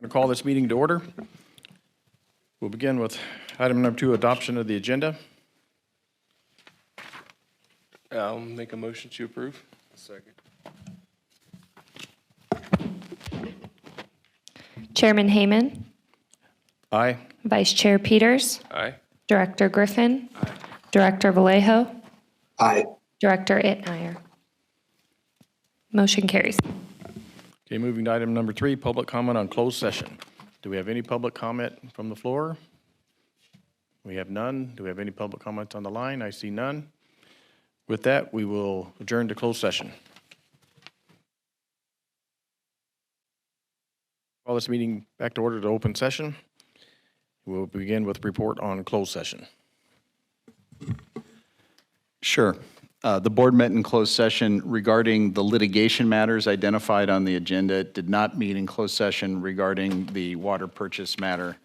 I'm going to call this meeting to order. We'll begin with item number 2, adoption of the agenda. I'll make a motion to approve. Second. Chairman Hayman, Aye. Vice Chair Peters, Aye. Director Griffin, Director Vallejo, Aye. Director Itmeyer. Motion carries. Okay, moving to item number 3, public comment on closed session. Do we have any public comment from the floor? We have none. Do we have any public comments on the line? I see none. With that, we will adjourn to closed session. Call this meeting back to order to open session. We'll begin with report on closed session. Sure. The board met in closed session regarding the litigation matters identified on the agenda. It did not meet in closed session regarding the water purchase matter.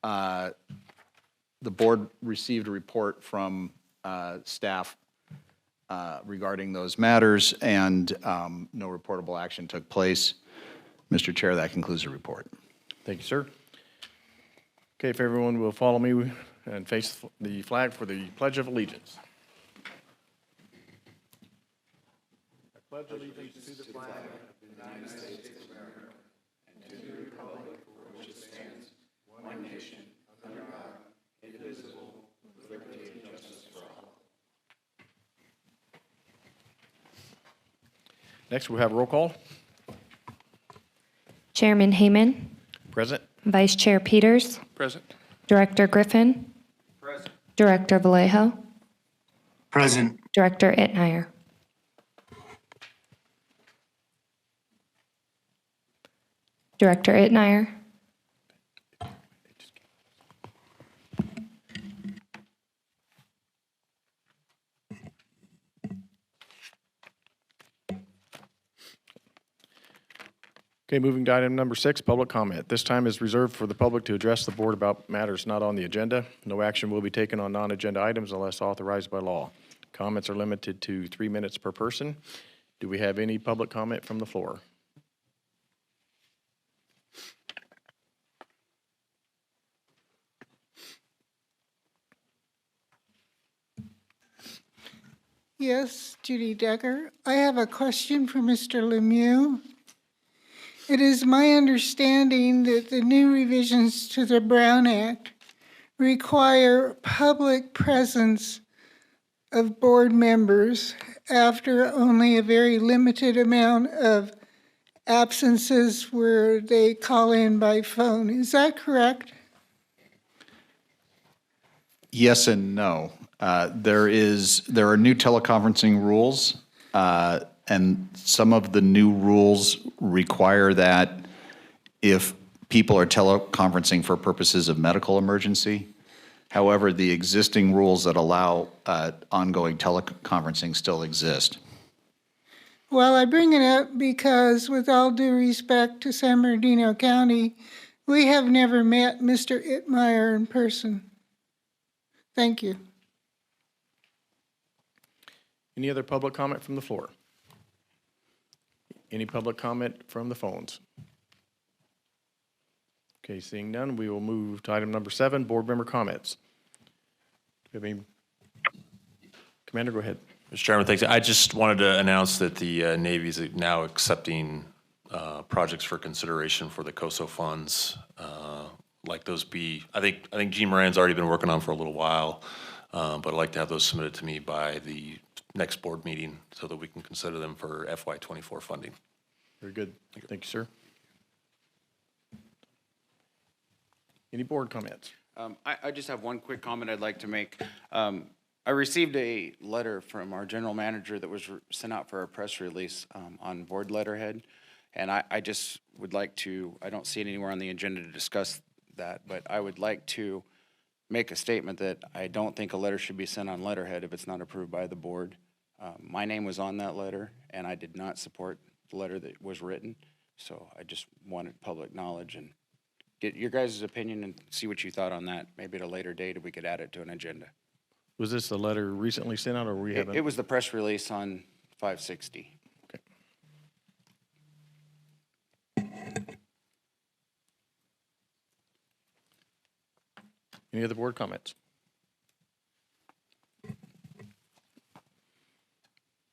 The board received a report from staff regarding those matters, and no reportable action took place. Mr. Chair, that concludes the report. Thank you, sir. Okay, if everyone will follow me and face the flag for the Pledge of Allegiance. I pledge allegiance to the flag of the United States of America and to the republic for which it stands, one nation, under God, indivisible, with liberty and justice for all. Next, we have roll call. Chairman Hayman, Present. Vice Chair Peters, Present. Director Griffin, Present. Director Vallejo, Present. Director Itmeyer. Director Itmeyer. Okay, moving to item number 6, public comment. This time is reserved for the public to address the board about matters not on the agenda. No action will be taken on non-agenda items unless authorized by law. Comments are limited to 3 minutes per person. Do we have any public comment from the floor? Yes, Judy Decker. I have a question for Mr. Lemieux. It is my understanding that the new revisions to the Brown Act require public presence of board members after only a very limited amount of absences where they call in by phone. Is that correct? Yes and no. There are new teleconferencing rules, and some of the new rules require that if people are teleconferencing for purposes of medical emergency. However, the existing rules that allow ongoing teleconferencing still exist. Well, I bring it up because, with all due respect to San Bernardino County, we have never met Mr. Itmeyer in person. Thank you. Any other public comment from the floor? Any public comment from the phones? Okay, seeing none, we will move to item number 7, board member comments. Do we have any? Commander, go ahead. Mr. Chairman, thanks. I just wanted to announce that the Navy is now accepting projects for consideration for the COSO funds. Like those be, I think Gene Moran's already been working on for a little while, but I'd like to have those submitted to me by the next board meeting so that we can consider them for FY24 funding. Very good. Thank you, sir. Any board comments? I just have one quick comment I'd like to make. I received a letter from our general manager that was sent out for a press release on board letterhead. And I just would like to, I don't see it anywhere on the agenda to discuss that, but I would like to make a statement that I don't think a letter should be sent on letterhead if it's not approved by the board. My name was on that letter, and I did not support the letter that was written. So I just wanted public knowledge and get your guys' opinion and see what you thought on that. Maybe at a later date, if we could add it to an agenda. Was this a letter recently sent out, or we haven't? It was the press release on 560. Okay. Any other board comments?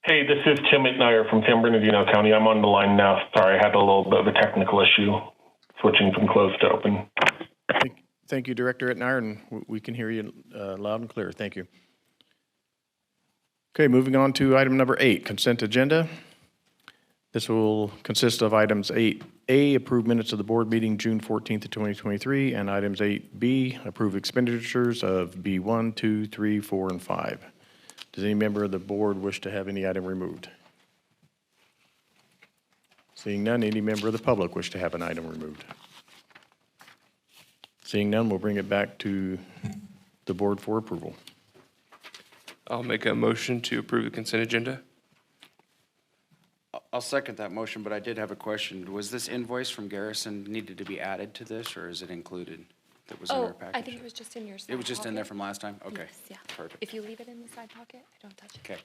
Hey, this is Tim Itnyer from San Bernardino County. I'm on the line now. Sorry, I had a little bit of a technical issue switching from closed to open. Thank you, Director Etnier, and we can hear you loud and clear. Thank you. Okay, moving on to item number 8, consent agenda. This will consist of items 8A, approve minutes of the board meeting June 14th of 2023, and items 8B, approve expenditures of B1, 2, 3, 4, and 5. Does any member of the board wish to have any item removed? Seeing none, any member of the public wish to have an item removed? Seeing none, we'll bring it back to the board for approval. I'll make a motion to approve the consent agenda. I'll second that motion, but I did have a question. Was this invoice from Garrison needed to be added to this, or is it included? That was in our Oh, package? I think it was just in your side It was just in there pocket. from last time? Okay. Yes, yeah. Perfect. If you leave it in the side pocket, I don't touch it. Okay.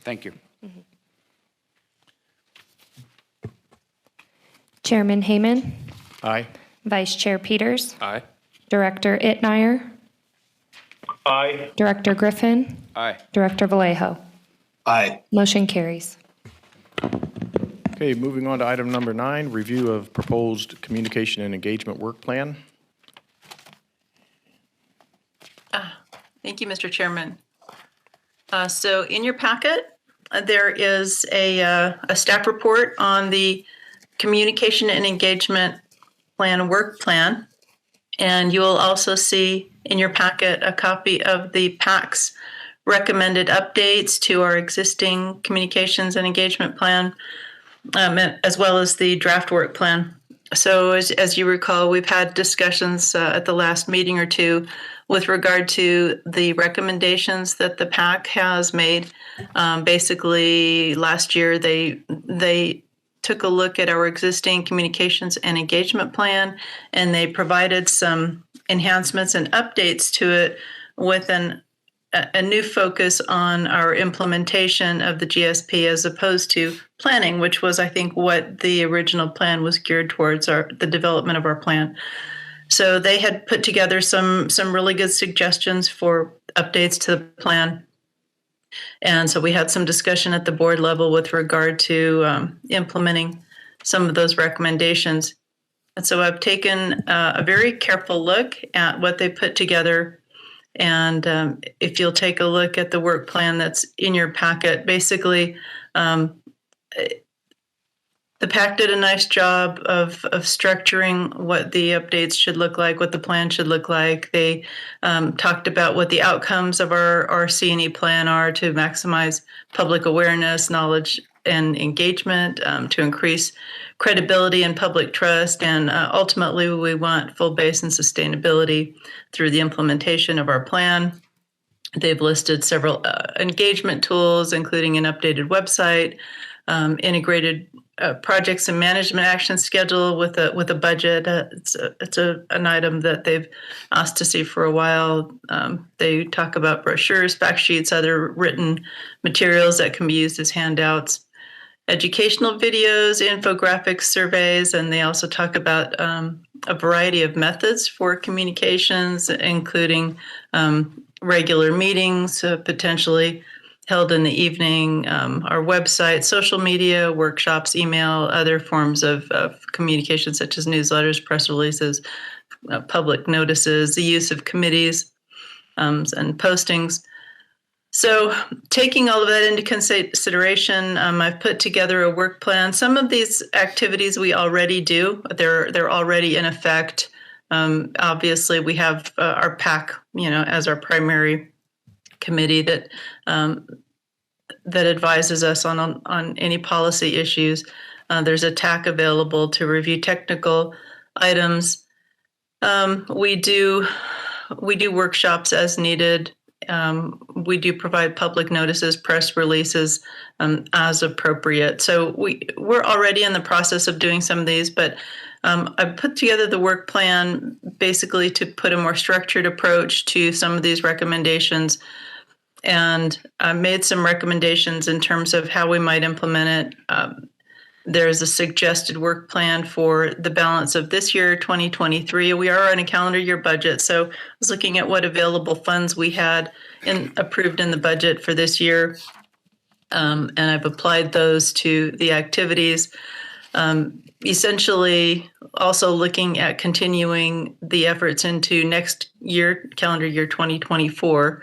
Thank you. Chairman Hayman, Aye. Vice Chair Peters, Aye. Director Itnier, Aye. Director Griffin, Aye. Director Vallejo. Aye. Motion carries. Okay, moving on to item number 9, review of proposed communication and engagement work plan. Thank you, Mr. Chairman. So in your packet, there is a staff report on the Communication and Engagement Plan Work Plan. And you will also see in your packet a copy of the PAC's recommended updates to our existing Communications and Engagement Plan, as well as the draft work plan. So as you recall, we've had discussions at the last meeting or two with regard to the recommendations that the PAC has made. Basically, last year they took a look at our existing communications and engagement plan, and they provided some enhancements and updates to it with a new focus on our implementation of the GSP as opposed to planning, which was, I think, what the original plan was geared towards, the development of our plan. So they had put together some really good suggestions for updates to the plan. And so we had some discussion at the board level with regard to implementing some of those recommendations. And so I've taken a very careful look at what they put together. And if you'll take a look at the work plan that's in your packet, basically, the PAC did a nice job of structuring what the updates should look like, what the plan should look like. They talked about what the outcomes of our C&E plan are to maximize public awareness, knowledge, and engagement, to increase credibility and public trust. And ultimately, we want full base and sustainability through the implementation of our plan. They've listed several engagement tools, including an updated website, integrated projects and management action schedule with a budget. It's an item that they've asked to see for a while. They talk about brochures, fact sheets, other written materials that can be used as handouts, educational videos, infographics, surveys, and they also talk about a variety of methods for communications, including regular meetings, potentially held in the evening, our website, social media, workshops, email, other forms of communication such as newsletters, press releases, public notices, the use of committees and postings. So taking all of that into consideration, I've put together a work plan. Some of these activities we already do. They're already in effect. Obviously, we have our PAC, as our primary committee that advises us on any policy issues. There's a TAC available to review technical items. We do workshops as needed. We do provide public notices, press releases as appropriate. So we're already in the process of doing some of these, but I put together the work plan basically to put a more structured approach to some of these recommendations. And I made some recommendations in terms of how we might implement it. There's a suggested work plan for the balance of this year, 2023. We are on a calendar year budget, so I was looking at what available funds we had approved in the budget for this year, and I've applied those to the activities. Essentially, also looking at continuing the efforts into next year, calendar year 2024.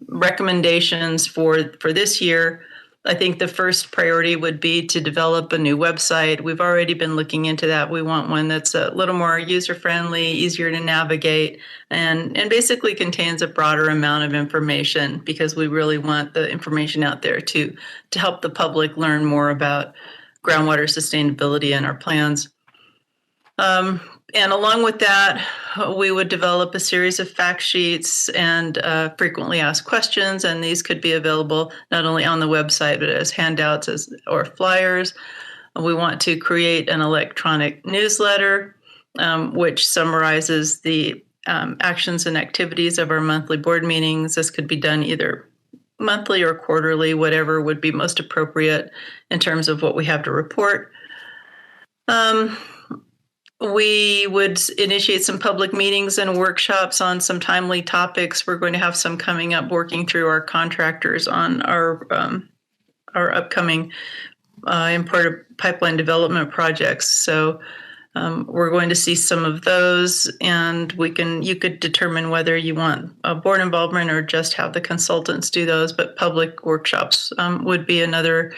Recommendations for this year, I think the first priority would be to develop a new website. We've already been looking into that. We want one that's a little more user-friendly, easier to navigate, and basically contains a broader amount of information, because we really want the information out there to help the public learn more about groundwater sustainability and our plans. And along with that, we would develop a series of fact sheets and frequently asked questions, and these could be available not only on the website, but as handouts or flyers. We want to create an electronic newsletter, which summarizes the actions and activities of our monthly board meetings. This could be done either monthly or quarterly, whatever would be most appropriate in terms of what we have to report. We would initiate some public meetings and workshops on some timely topics. We're going to have some coming up, working through our contractors on our upcoming important pipeline development projects. So we're going to see some of those, and you could determine whether you want board involvement or just have the consultants do those. But public workshops would be another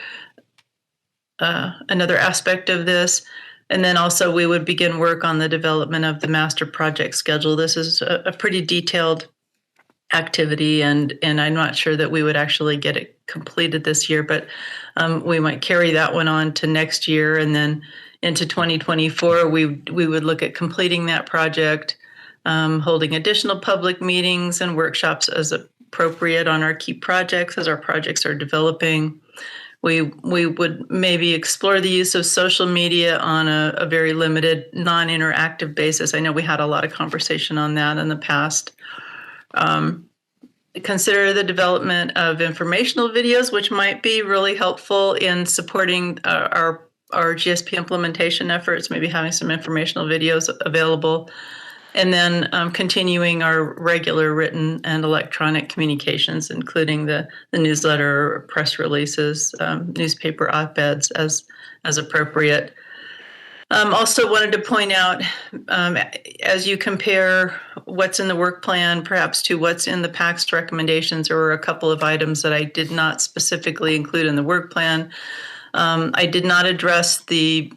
aspect of this. And then also we would begin work on the development of the master project schedule. This is a pretty detailed activity, and I'm not sure that we would actually get it completed this year, but we might carry that one on to next year. And then into 2024, we would look at completing that project, holding additional public meetings and workshops as appropriate on our key projects as our projects are developing. We would maybe explore the use of social media on a very limited, non-interactive basis. I know we had a lot of conversation on that in the past. Consider the development of informational videos, which might be really helpful in supporting our GSP implementation efforts, maybe having some informational videos available. And then continuing our regular written and electronic communications, including the newsletter, press releases, newspaper op-eds as appropriate. Also wanted to point out, as you compare what's in the work plan, perhaps to what's in the PAC's recommendations, there were a couple of items that I did not specifically include in the work plan. I did not address the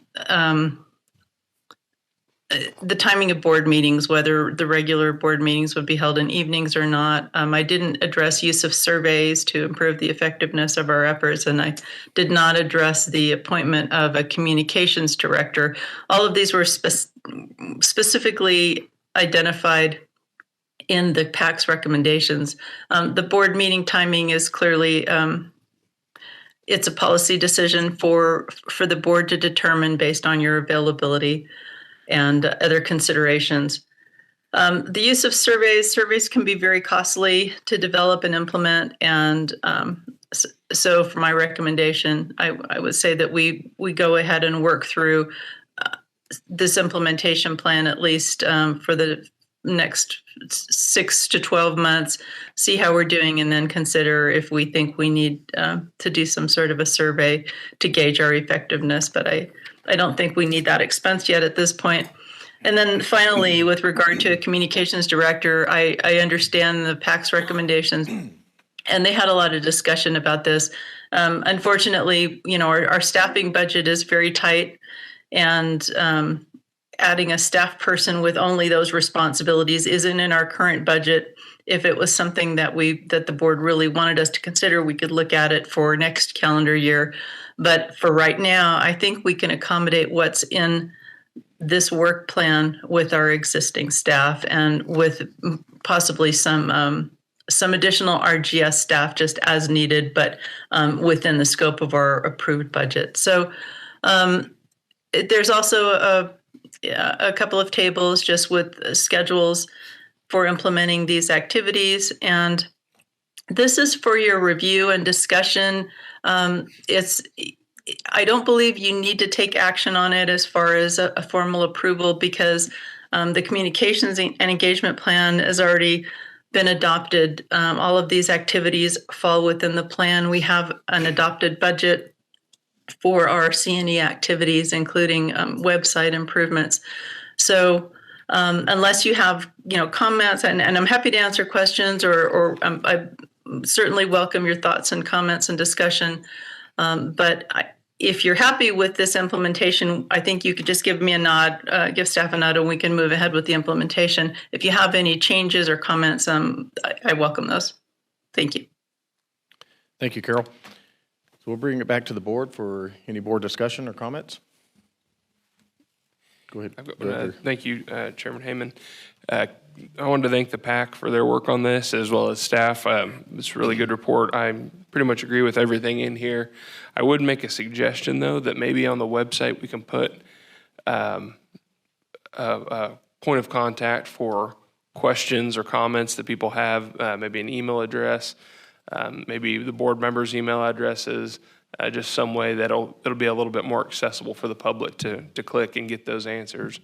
timing of board meetings, whether the regular board meetings would be held in evenings or not. I didn't address use of surveys to improve the effectiveness of our efforts, and I did not address the appointment of a communications director. All of these were specifically identified in the PAC's recommendations. The board meeting timing is clearly it's a policy decision for the board to determine based on your availability and other considerations. The use of surveys can be very costly to develop and implement. And so for my recommendation, I would say that we go ahead and work through this implementation plan, at least for the next 6 to 12 months, see how we're doing, and then consider if we think we need to do some sort of a survey to gauge our effectiveness. But I don't think we need that expense yet at this point. And then finally, with regard to a communications director, I understand the PAC's recommendations, and they had a lot of discussion about this. Unfortunately, our staffing budget is very tight, and adding a staff person with only those responsibilities isn't in our current budget. If it was something that the board really wanted us to consider, we could look at it for next calendar year. But for right now, I think we can accommodate what's in this work plan with our existing staff, and with possibly some additional RGS staff just as needed, but within the scope of our approved budget. So there's also a couple of tables just with schedules for implementing these activities, and this is for your review and discussion. I don't believe you need to take action on it as far as a formal approval because the communications and engagement plan has already been adopted. All of these activities fall within the plan. We have an adopted budget for our C&E activities, including website improvements. So unless you have, comments, and I'm happy to answer questions, or I certainly welcome your thoughts and comments and discussion. If you're happy with this implementation, I think you could just give me a nod, give staff a nod, and we can move ahead with the implementation. If you have any changes or comments, I welcome those. Thank you. Thank you, Carol. So we'll bring it back to the board for any board discussion or comments. Go ahead. Director. Thank you, Chairman Heyman. I wanted to thank the PAC for their work on this, as well as staff. It's a really good report. I pretty much agree with everything in here. I would make a suggestion, though, that maybe on the website we can put a point of contact for questions or comments that people have, maybe an email address, maybe the board members' email addresses, just some way that it'll be a little bit more accessible for the public to click and get those answers.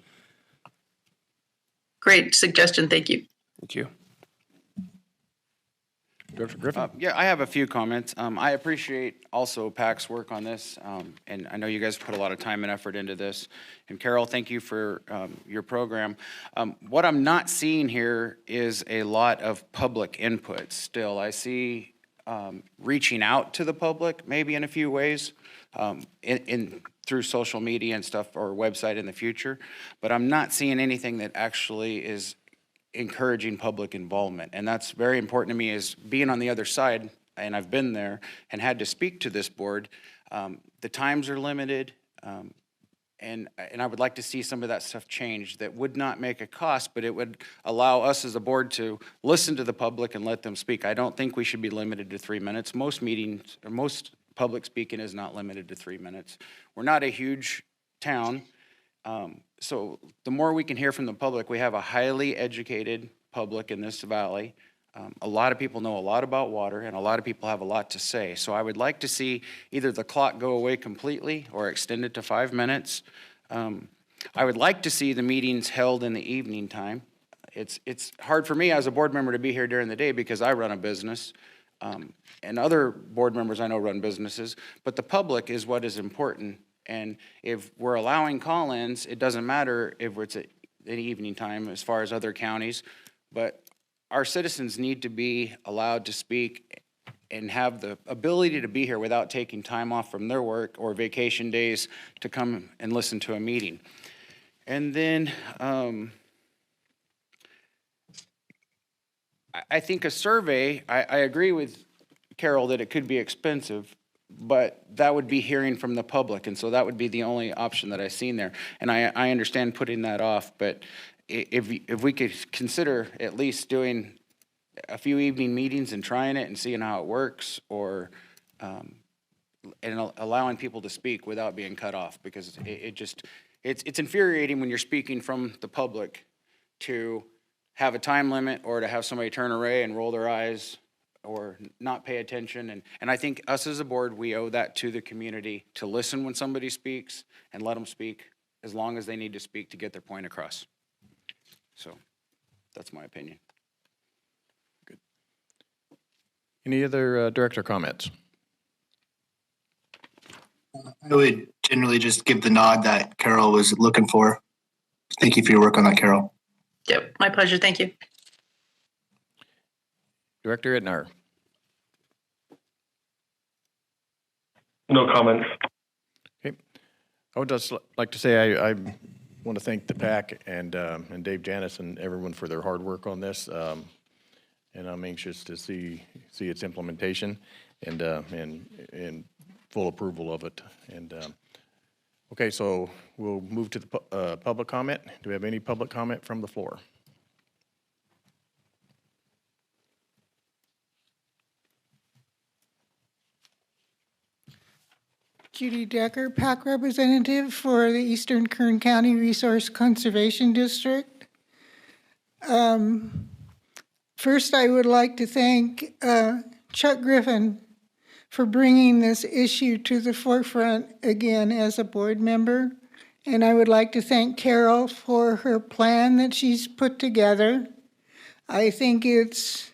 Great suggestion. Thank you. Thank you. Director Griffin. Yeah, I have a few comments. I appreciate also PAC's work on this, and I know you guys put a lot of time and effort into this. And Carol, thank you for your program. What I'm not seeing here is a lot of public input still. I see reaching out to the public maybe in a few ways, through social media and stuff or website in the future, but I'm not seeing anything that actually is encouraging public involvement. And that's very important to me, is being on the other side, and I've been there and had to speak to this board. The times are limited, and I would like to see some of that stuff change. That would not make a cost, but it would allow us as a board to listen to the public and let them speak. I don't think we should be limited to 3 minutes. Most meetings, or most public speaking is not limited to 3 minutes. We're not a huge town, so the more we can hear from the public, we have a highly educated public in this valley. A lot of people know a lot about water, and a lot of people have a lot to say. So I would like to see either the clock go away completely or extend it to 5 minutes. I would like to see the meetings held in the evening time. It's hard for me as a board member to be here during the day because I run a business. And other board members I know run businesses, but the public is what is important. And if we're allowing call-ins, it doesn't matter if it's at an evening time as far as other counties, but our citizens need to be allowed to speak and have the ability to be here without taking time off from their work or vacation days to come and listen to a meeting. And then I think a survey, I agree with Carol that it could be expensive, but that would be hearing from the public, and so that would be the only option that I've seen there. And I understand putting that off, but if we could consider at least doing a few evening meetings and trying it and seeing how it works, or and allowing people to speak without being cut off, because it's infuriating when you're speaking from the public to have a time limit or to have somebody turn away and roll their eyes or not pay attention. And I think us as a board, we owe that to the community, to listen when somebody speaks and let them speak as long as they need to speak to get their point across. So that's my opinion. Good. Any other director comments? I would generally just give the nod that Carol was looking for. Thank you for your work on that, Carol. Yep, my pleasure. Thank you. Director Ittner. No comments. Okay. I would just like to say I want to thank the PAC and Dave Janis and everyone for their hard work on this. And I'm anxious to see its implementation and full approval of it. And okay, so we'll move to the public comment. Do we have any public comment from the floor? Judy Decker, PAC representative for the Eastern Kern County Resource Conservation District. First, I would like to thank Chuck Griffin for bringing this issue to the forefront again as a board member. And I would like to thank Carol for her plan that she's put together. I think it's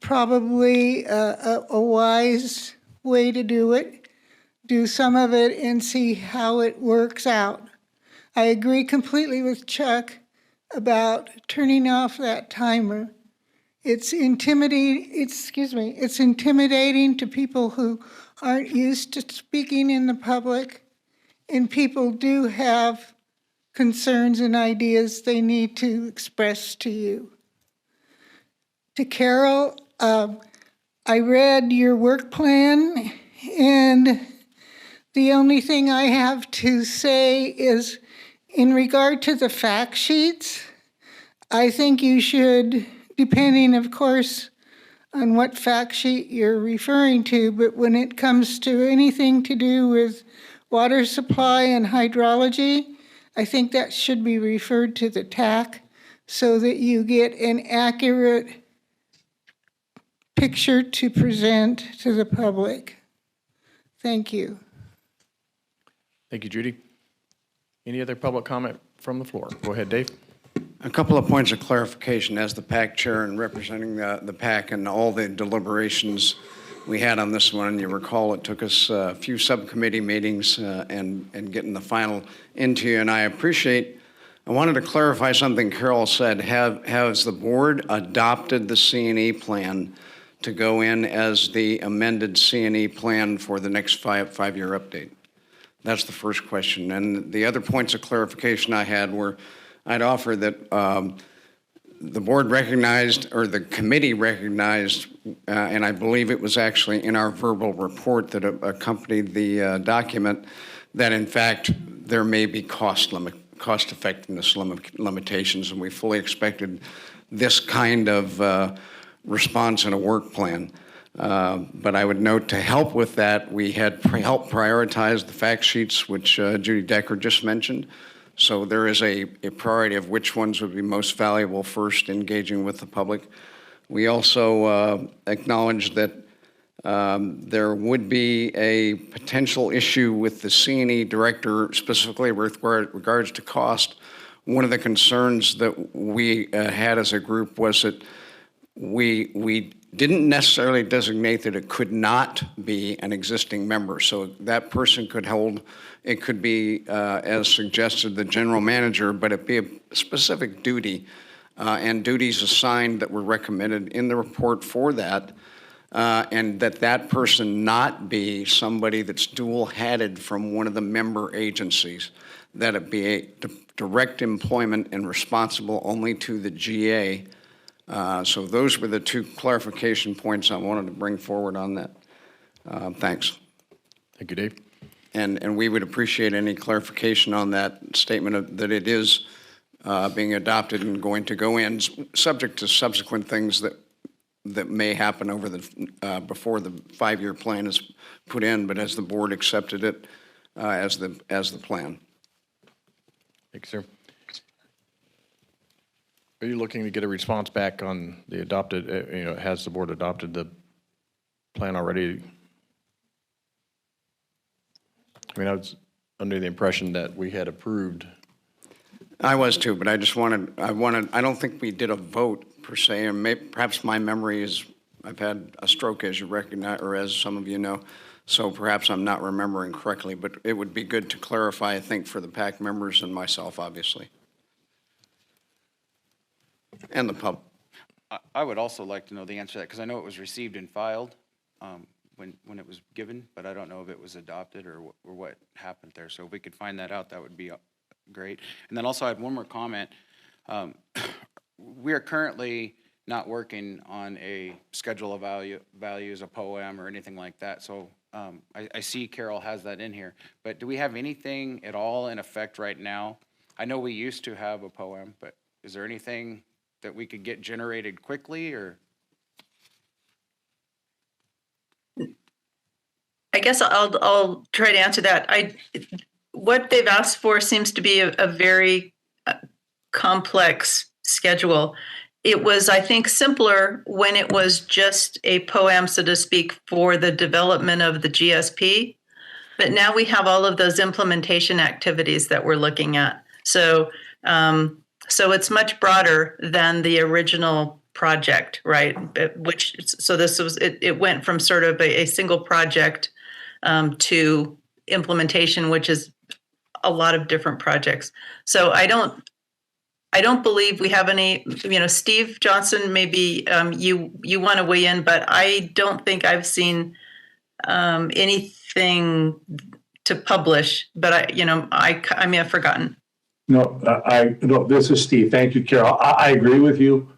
probably a wise way to do it. Do some of it and see how it works out. I agree completely with Chuck about turning off that timer. It's intimidating to people who aren't used to speaking in the public, and people do have concerns and ideas they need to express to you. To Carol, I read your work plan, and the only thing I have to say is, in regard to the fact sheets, I think you should, depending, of course, on what fact sheet you're referring to, but when it comes to anything to do with water supply and hydrology, I think that should be referred to the TAC so that you get an accurate picture to present to the public. Thank you. Thank you, Judy. Any other public comment from the floor? Go ahead, Dave. A couple of points of clarification as the PAC chair and representing the PAC and all the deliberations we had on this one. You recall it took us a few subcommittee meetings and getting the final into you. And I wanted to clarify something Carol said. Has the board adopted the C&E plan to go in as the amended C&E plan for the next five-year update? That's the first question. And the other points of clarification I had were, I'd offer that the board recognized, or the committee recognized, and I believe it was actually in our verbal report that accompanied the document, that in fact there may be cost effectiveness limitations, and we fully expected this kind of response in a work plan. But I would note, to help with that, we had helped prioritize the fact sheets, which Judy Decker just mentioned. So there is a priority of which ones would be most valuable first, engaging with the public. We also acknowledged that there would be a potential issue with the C&E director, specifically with regards to cost. One of the concerns that we had as a group was that we didn't necessarily designate that it could not be an existing member. So that person could hold, it could be, as suggested, the general manager, but it be a specific duty and duties assigned that were recommended in the report for that, and that person not be somebody that's dual-headed from one of the member agencies, that it be a direct employment and responsible only to the GA. So those were the two clarification points I wanted to bring forward on that. Thanks. Thank you, Dave. And we would appreciate any clarification on that statement that it is being adopted and going to go in, subject to subsequent things that may happen over the before the 5-year plan is put in, but as the board accepted it as the plan. Thank you, sir. Are you looking to get a response back on the adopted, has the board adopted the plan already? I mean, I was under the impression that we had approved. I was too, but I don't think we did a vote per se, and perhaps my memory is, I've had a stroke, as you recognize, or as some of you know, so perhaps I'm not remembering correctly, but it would be good to clarify, I think, for the PAC members and myself, obviously. And the pub. I would also like to know the answer to that, because I know it was received and filed when it was given, but I don't know if it was adopted or what happened there. So if we could find that out, that would be great. And then also I had one more comment. We are currently not working on a schedule of values, a POEM, or anything like that. So I see Carol has that in here. But do we have anything at all in effect right now? I know we used to have a POEM, but is there anything that we could get generated quickly, or? I guess I'll try to answer that. What they've asked for seems to be a very complex schedule, it was, I think, simpler when it was just a POAM, so to speak, for the development of the GSP. But now we have all of those implementation activities that we're looking at. So, so it's much broader than the original project, right? It went from sort of a single project to implementation, which is a lot of different projects. So I don't believe we have any, Steve Johnson, maybe you want to weigh in, but I don't think I've seen anything to publish, but I may have forgotten. No, this is Steve. Thank you, Carol. I agree with you.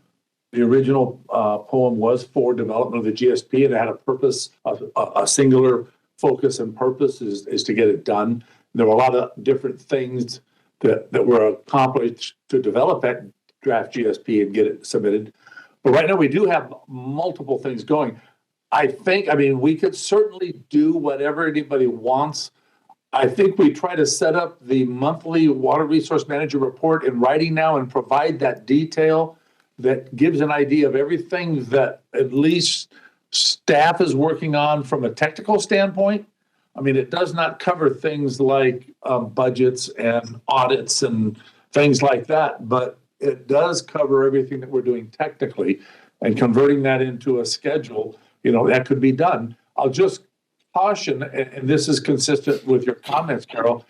The original poem was for development of the GSP, and it had a purpose, a singular focus and purpose is to get it done. There were a lot of different things that were accomplished to develop that draft GSP and get it submitted. But right now we do have multiple things going. We could certainly do whatever anybody wants. I think we try to set up the monthly water resource manager report in writing now and provide that detail that gives an idea of everything that at least staff is working on from a technical standpoint. It does not cover things like budgets and audits and things like that, but it does cover everything that we're doing technically, and converting that into a schedule, that could be done. I'll just caution, and this is consistent with your comments, Carol.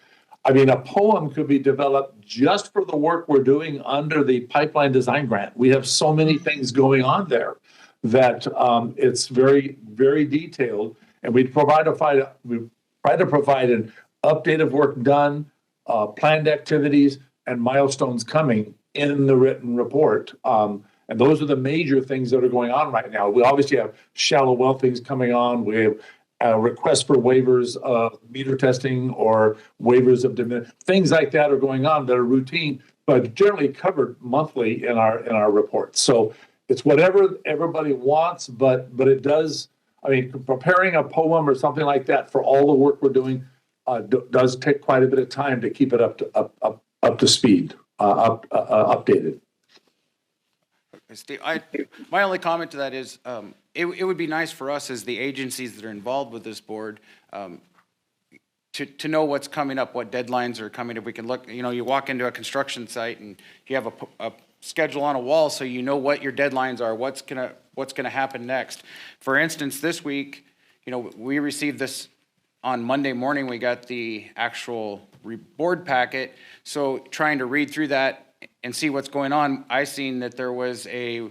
A poem could be developed just for the work we're doing under the pipeline design grant. We have so many things going on there that it's very, very detailed, and we try to provide an update of work done, planned activities, and milestones coming in the written report. And those are the major things that are going on right now. We obviously have shallow well things coming on. We have requests for waivers of meter testing or waivers of things like that are going on that are routine, but generally covered monthly in our reports. So it's whatever everybody wants, but it does. Preparing a poem or something like that for all the work we're doing does take quite a bit of time to keep it up to speed, updated. Steve, my only comment to that is it would be nice for us as the agencies that are involved with this board to know what's coming up, what deadlines are coming. If we can look, you walk into a construction site and you have a schedule on a wall, so you know what your deadlines are, what's gonna happen next. For instance, this week, we received this on Monday morning. We got the actual board packet, so trying to read through that and see what's going on, I seen that there was a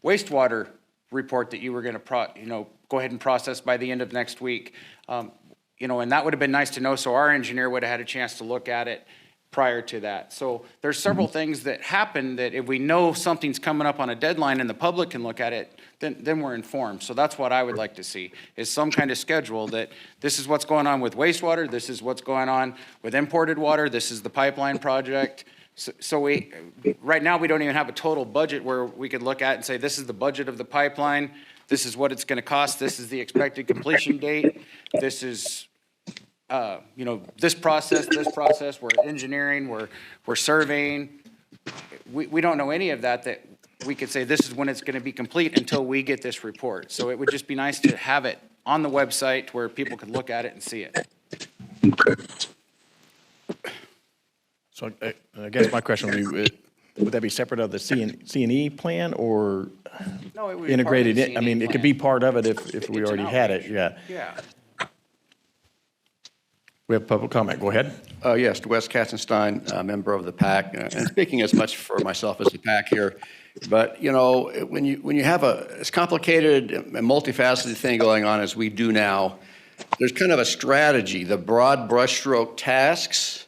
wastewater report that you were going to go ahead and process by the end of next week. And that would have been nice to know, so our engineer would have had a chance to look at it prior to that. So there's several things that happen that if we know something's coming up on a deadline and the public can look at it, then we're informed. So that's what I would like to see, is some kind of schedule that this is what's going on with wastewater, this is what's going on with imported water, this is the pipeline project. So right now we don't even have a total budget where we could look at and say, this is the budget of the pipeline, this is what it's going to cost, this is the expected completion date, this is, this process, we're engineering, we're surveying. We don't know any of that we could say this is when it's going to be complete until we get this report. So it would just be nice to have it on the website where people could look at it and see it. Okay. So I guess my question would be, would that be separate of the C&E plan or No, it would be integrated part of in? the C&E It could plan. be part of it if we It's an already had it, outreach. yeah. Yeah. We have public comment, go ahead. Yes, Wes Katzenstein, a member of the PAC, and speaking as much for myself as the PAC here. But, when you have as complicated and multifaceted thing going on as we do now, there's kind of a strategy, the broad brushstroke tasks,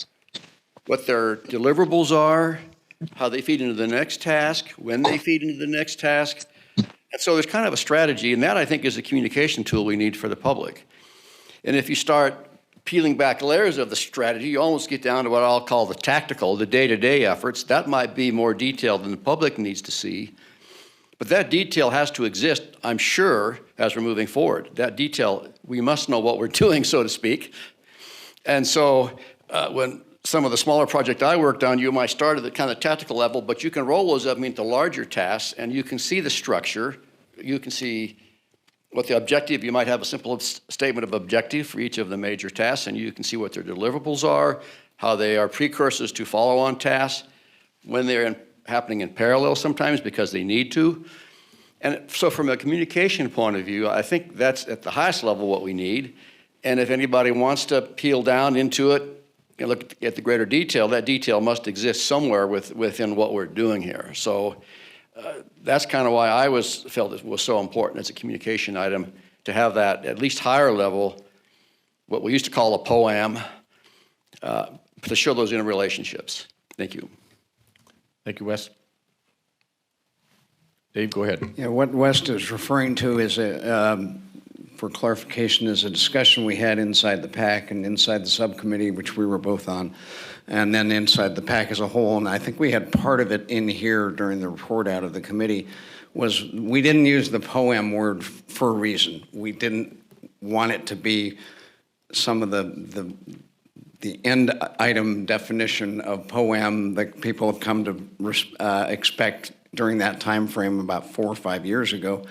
what their deliverables are, how they feed into the next task, when they feed into the next task. And so there's kind of a strategy, and that I think is a communication tool we need for the public. And if you start peeling back layers of the strategy, you almost get down to what I'll call the tactical, the day-to-day efforts. That might be more detailed than the public needs to see. But that detail has to exist, I'm sure, as we're moving forward. That detail, we must know what we're doing, so to speak. And so when some of the smaller project I worked on, you might start at the kind of tactical level, but you can roll those up into larger tasks, and you can see the structure. You can see what the objective, you might have a simple statement of objective for each of the major tasks, and you can see what their deliverables are, how they are precursors to follow-on tasks, when they're happening in parallel sometimes because they need to. And so from a communication point of view, I think that's at the highest level what we need. And if anybody wants to peel down into it and look at the greater detail, that detail must exist somewhere within what we're doing here. So that's kind of why I felt it was so important as a communication item to have that at least higher level, what we used to call a POAM, to show those interrelationships. Thank you. Thank you, Wes. Dave, go ahead. Yeah, what West is referring to is for clarification, is a discussion we had inside the PAC and inside the subcommittee, which we were both on, and then inside the PAC as a whole. And I think we had part of it in here during the report out of the committee, was we didn't use the POAM word for a reason. We didn't want it to be some of the end item definition of POAM that people have come to expect during that time frame about 4 or 5 years ago.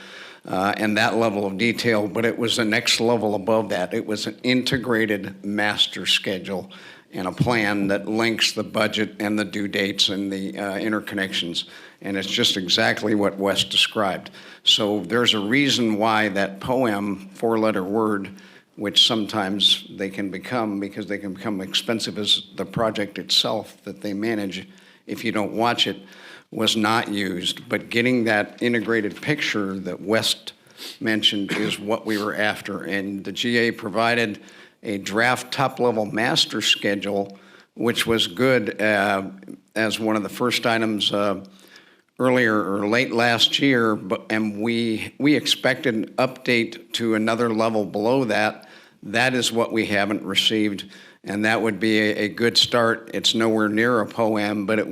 And that level of detail, but it was the next level above that. It was an integrated master schedule and a plan that links the budget and the due dates and the interconnections. And it's just exactly what Wes described. So there's a reason why that POAM, 4-letter word, which sometimes they can become because they can become expensive as the project itself that they manage if you don't watch it, was not used. But getting that integrated picture that West mentioned is what we were after. And the GA provided a draft top-level master schedule, which was good as one of the first items earlier or late last year, and we expected an update to another level below that. That is what we haven't received, and that would be a good start. It's nowhere near a POAM, but it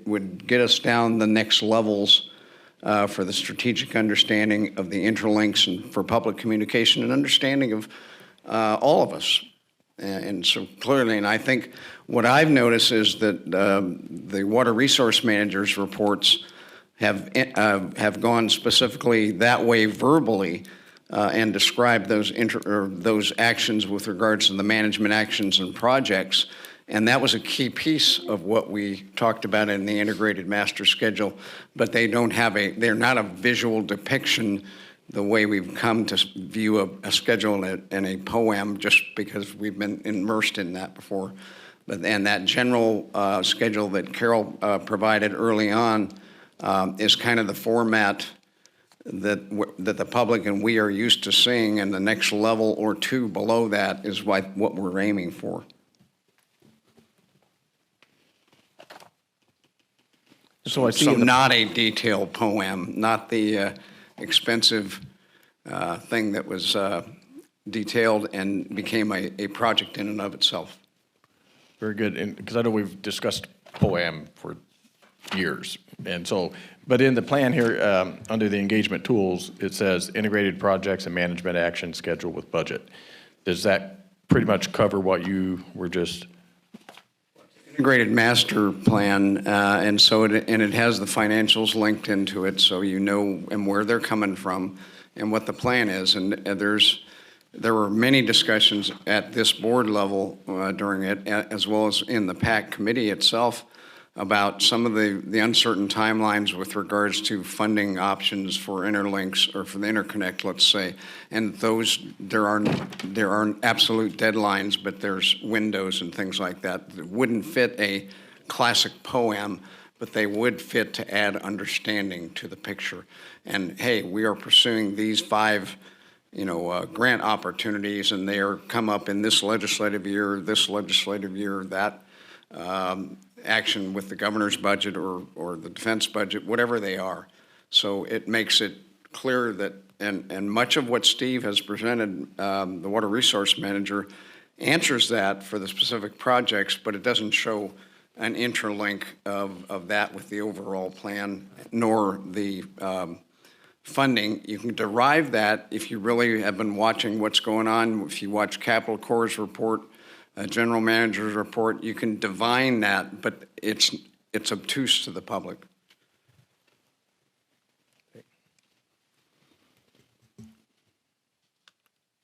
would get us down the next levels for the strategic understanding of the interlinks and for public communication and understanding of all of us. And so clearly, and I think what I've noticed is that the water resource managers' reports have gone specifically that way verbally and described those actions with regards to the management actions and projects. And that was a key piece of what we talked about in the integrated master schedule. But they don't have they're not a visual depiction the way we've come to view a schedule and a POAM, just because we've been immersed in that before. And that general schedule that Carol provided early on is kind of the format that the public and we are used to seeing, and the next level or two below that is what we're aiming for. So I see So not a detailed POAM, not the expensive thing that was detailed and became a project in and of itself. Very good, and because I know we've discussed POAM for years, and so, but in the plan here, under the engagement tools, it says integrated projects and management action schedule with budget. Does that pretty much cover what you were just? Integrated master plan, and so it has the financials linked into it, so you know and where they're coming from and what the plan is. And there were many discussions at this board level during it, as well as in the PAC committee itself, about some of the uncertain timelines with regards to funding options for interlinks or for the interconnect, let's say. And those, there aren't absolute deadlines, but there's windows and things like that that wouldn't fit a classic POAM, but they would fit to add understanding to the picture. And hey, we are pursuing these 5 grant opportunities, and they are come up in this legislative year, that action with the governor's budget or the defense budget, whatever they are. So it makes it clear that, and much of what Steve has presented, the water resource manager, answers that for the specific projects, but it doesn't show an interlink of that with the overall plan, nor the funding. You can derive that if you really have been watching what's going on. If you watch Capital Corps' report a general manager's report. You can divine that, but it's obtuse to the public.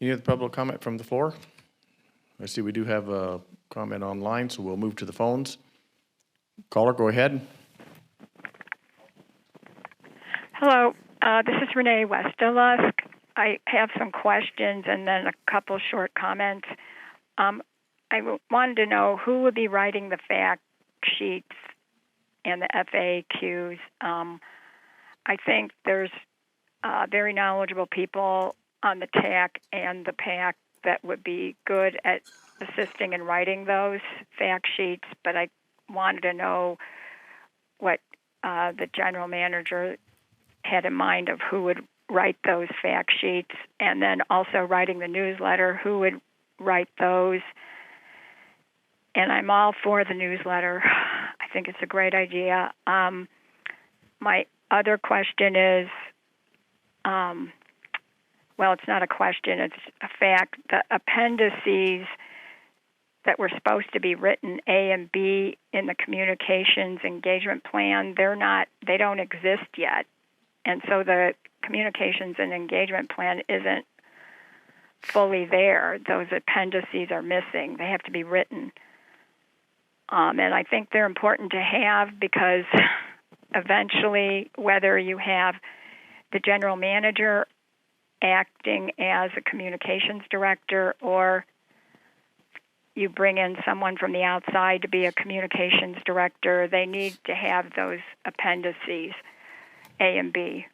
Any other public comment from the floor? I see we do have a comment online, so we'll move to the phones. Caller, go ahead. Hello, this is Renee West. I have some questions and then a couple short comments. I wanted to know who would be writing the fact sheets and the FAQs. I think there's very knowledgeable people on the TAC and the PAC that would be good at assisting in writing those fact sheets, but I wanted to know what the general manager had in mind of who would write those fact sheets, and then also writing the newsletter, who would write those. And I'm all for the newsletter. I think it's a great idea. My other question is, well, it's not a question, it's a fact. The appendices that were supposed to be written, A and B, in the communications engagement plan, they don't exist yet. And so the communications and engagement plan isn't fully there. Those appendices are missing. They have to be written. And I think they're important to have because eventually, whether you have the general manager acting as a communications director or you bring in someone from the outside to be a communications director, they need to have those appendices, A and B.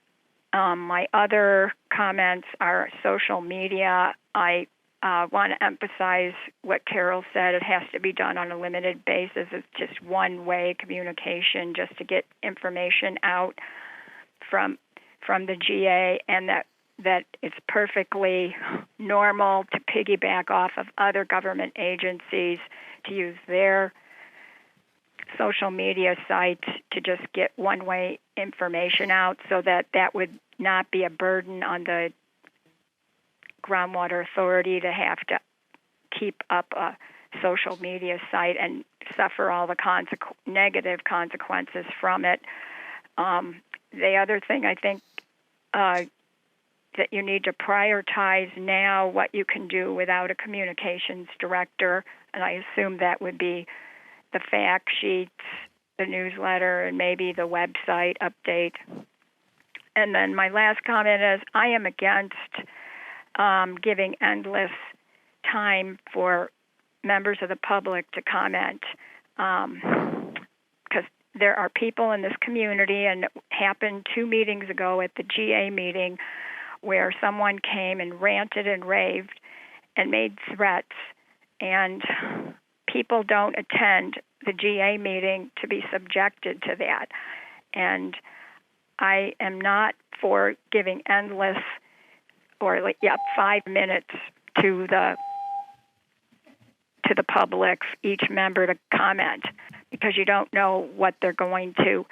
My other comments are social media. I want to emphasize what Carol said. It has to be done on a limited basis. It's just one-way communication just to get information out from the GA, and that it's perfectly normal to piggyback off of other government agencies to use their social media sites to just get one-way information out, so that would not be a burden on the groundwater authority to have to keep up a social media site and suffer all the negative consequences from it. The other thing I think that you need to prioritize now what you can do without a communications director, and I assume that would be the fact sheets, the newsletter, and maybe the website update. And then my last comment is I am against giving endless time for members of the public to comment, because there are people in this community, and it happened 2 meetings ago at the GA meeting where someone came and ranted and raved and made threats, and people don't attend the GA meeting to be subjected to that. And I am not for giving endless 5 minutes to the public, each member to comment, because you don't know what they're going to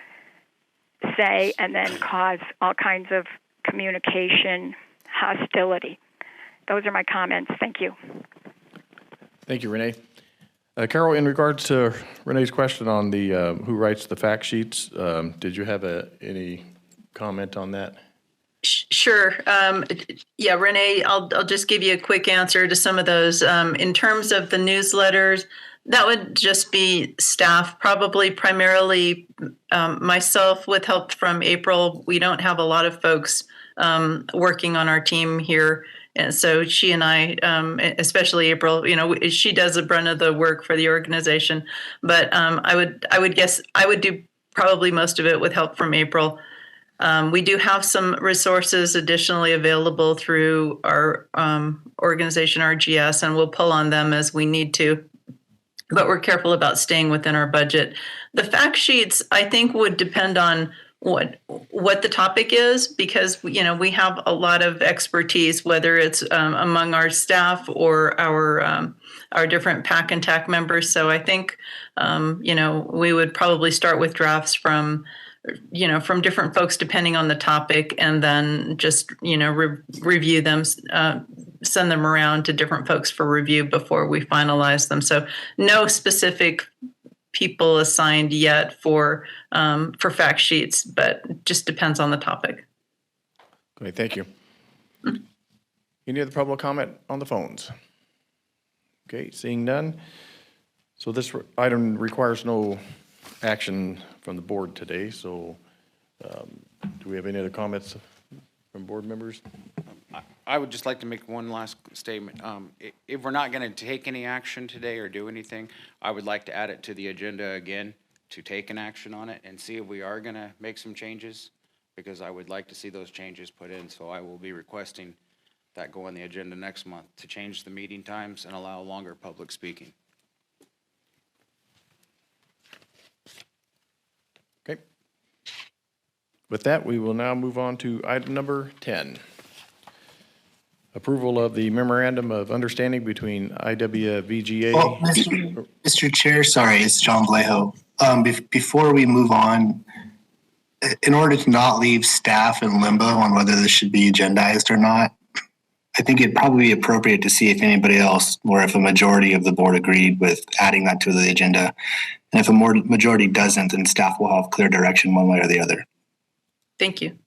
say and then cause all kinds of communication hostility. Those are my comments. Thank you. Thank you, Renee. Carol, in regards to Renee's question on the who writes the fact sheets, did you have any comment on that? Sure. Yeah, Renee, I'll just give you a quick answer to some of those. In terms of the newsletters, that would just be staff, probably primarily myself with help from April. We don't have a lot of folks working on our team here. And so she and I, especially April, she does the brunt of the work for the organization. But I would guess I would do probably most of it with help from April. We do have some resources additionally available through our organization, RGS, and we'll pull on them as we need to. But we're careful about staying within our budget. The fact sheets, I think, would depend on what the topic is, because we have a lot of expertise, whether it's among our staff or our different PAC and TAC members. So I think we would probably start with drafts from different folks depending on the topic, and then just review them send them around to different folks for review before we finalize them. So no specific people assigned yet for fact sheets, but it just depends on the topic. Great, thank you. Any other public comment on the phones? Okay, seeing none. So this item requires no action from the board today, so do we have any other comments from board members? I would just like to make one last statement. If we're not going to take any action today or do anything, I would like to add it to the agenda again to take an action on it and see if we are going to make some changes, because I would like to see those changes put in. So I will be requesting that go on the agenda next month to change the meeting times and allow longer public speaking. Okay. With that, we will now move on to item number 10. Approval of the Memorandum of Understanding between IWVGA. Well, Mr. Chair, sorry, it's John Vallejo. Before we move on, in order to not leave staff in limbo on whether this should be agendized or not, I think it'd probably be appropriate to see if anybody else, or if a majority of the board agreed with adding that to the agenda. And if a majority doesn't, then staff will have clear direction one way or the other. Thank you.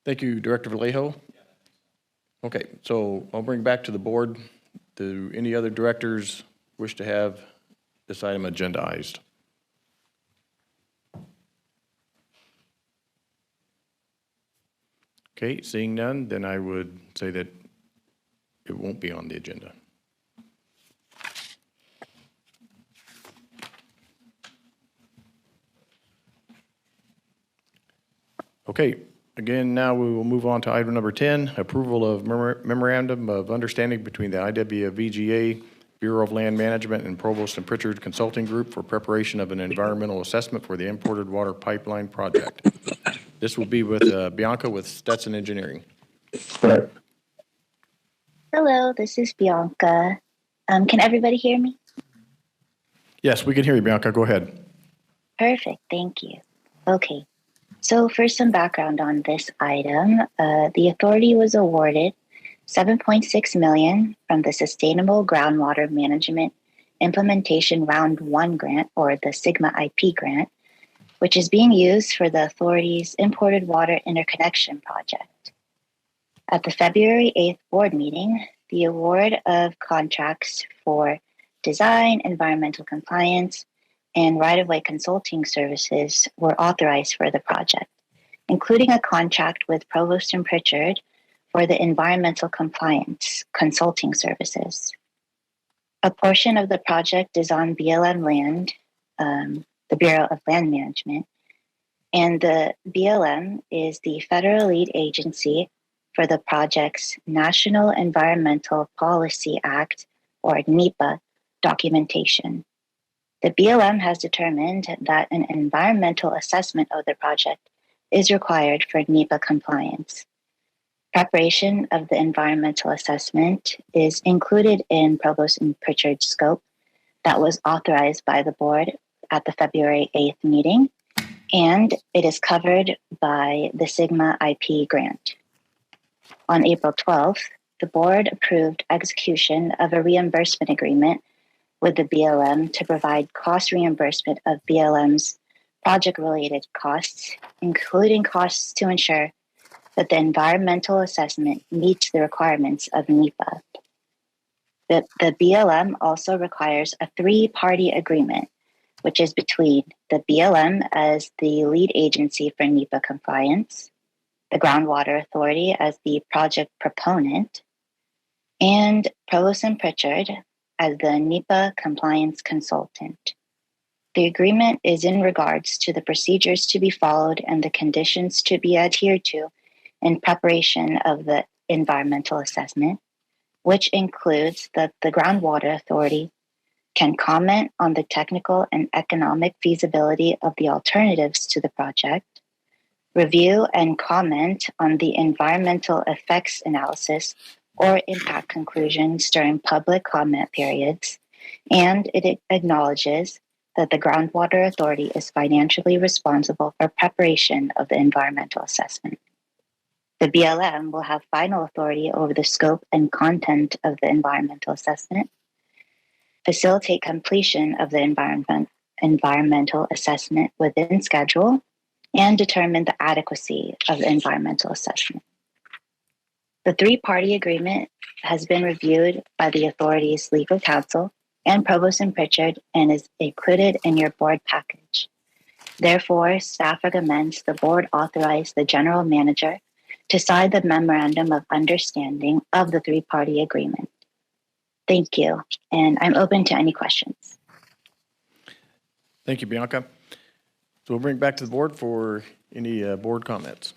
Thank you, Director Vallejo. Okay, so I'll bring back to the board. Do any other directors wish to have this item agendized? Okay, seeing none, then I would say that it won't be on the agenda. Okay, again, now we will move on to item number 10, approval of Memorandum of Understanding between the IWVGA, Bureau of Land Management, and Provost and Pritchard Consulting Group for preparation of an environmental assessment for the imported water pipeline project. This will be with Bianca with Stetson Engineering. Correct. Hello, this is Bianca. Can everybody hear me? Yes, we can hear you, Bianca. Go ahead. Perfect, thank you. Okay, so for some background on this item, the authority was awarded $7.6 million from the Sustainable Groundwater Management Implementation Round 1 grant, or the SIGMA IP grant, which is being used for the authority's Imported Water Interconnection Project. At the February 8th board meeting, the award of contracts for design, environmental compliance, and right-of-way consulting services were authorized for the project, including a contract with Provost and Pritchard for the environmental compliance consulting services. A portion of the project is on BLM land, the Bureau of Land Management, and the BLM is the federal lead agency for the project's National Environmental Policy Act, or NEPA, documentation. The BLM has determined that an environmental assessment of the project is required for NEPA compliance. Preparation of the environmental assessment is included in Provost and Pritchard's scope that was authorized by the board at the February 8th meeting, and it is covered by the SIGMA IP grant. On April 12th, the board approved execution of a reimbursement agreement with the BLM to provide cost reimbursement of BLM's project-related costs, including costs to ensure that the environmental assessment meets the requirements of NEPA. The BLM also requires a three-party agreement, which is between the BLM as the lead agency for NEPA compliance, the Groundwater Authority as the project proponent, and Provost and Pritchard as the NEPA compliance consultant. The agreement is in regards to the procedures to be followed and the conditions to be adhered to in preparation of the environmental assessment, which includes that the Groundwater Authority can comment on the technical and economic feasibility of the alternatives to the project, review and comment on the environmental effects analysis or impact conclusions during public comment periods, and it acknowledges that the Groundwater Authority is financially responsible for preparation of the environmental assessment. The BLM will have final authority over the scope and content of the environmental assessment, facilitate completion of the environmental assessment within schedule, and determine the adequacy of the environmental assessment. The three-party agreement has been reviewed by the authority's legal counsel and Provost and Pritchard and is included in your board package. Therefore, staff recommends the board authorize the general manager to sign the memorandum of understanding of the three-party agreement. Thank you, and I'm open to any questions. Thank you, Bianca. So we'll bring it back to the board for any board comments.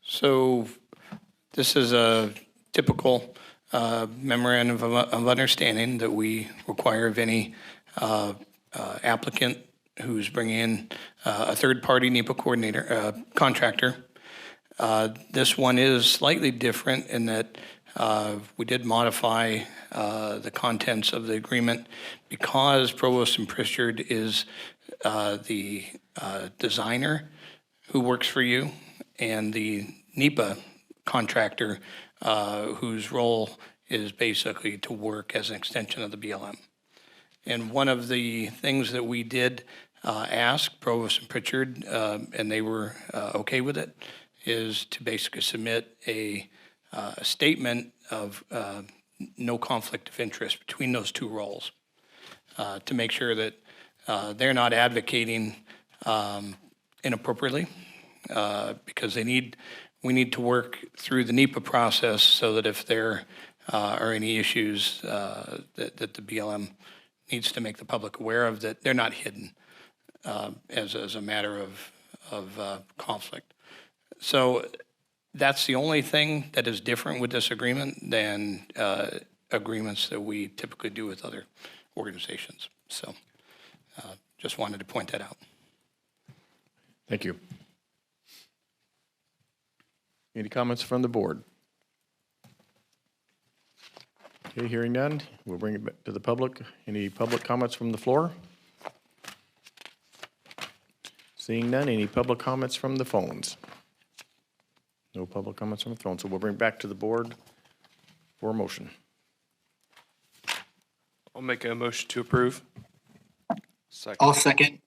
So this is a typical memorandum of understanding that we require of any applicant who's bringing in a third-party NEPA coordinator, contractor. This one is slightly different in that we did modify the contents of the agreement because Provost and Pritchard is the designer who works for you and the NEPA contractor whose role is basically to work as an extension of the BLM. And one of the things that we did ask Provost and Pritchard, and they were okay with it, is to basically submit a statement of no conflict of interest between those two roles to make sure that they're not advocating inappropriately because we need to work through the NEPA process so that if there are any issues that the BLM needs to make the public aware of, that they're not hidden as a matter of conflict. So that's the only thing that is different with this agreement than agreements that we typically do with other organizations. So just wanted to point that out. Thank you. Any comments from the board? Okay, hearing none, we'll bring it back to the public. Any public comments from the floor? Seeing none, any public comments from the phones? No public comments from the phone, so we'll bring it back to the board for a motion. I'll make a motion to approve. I'll second.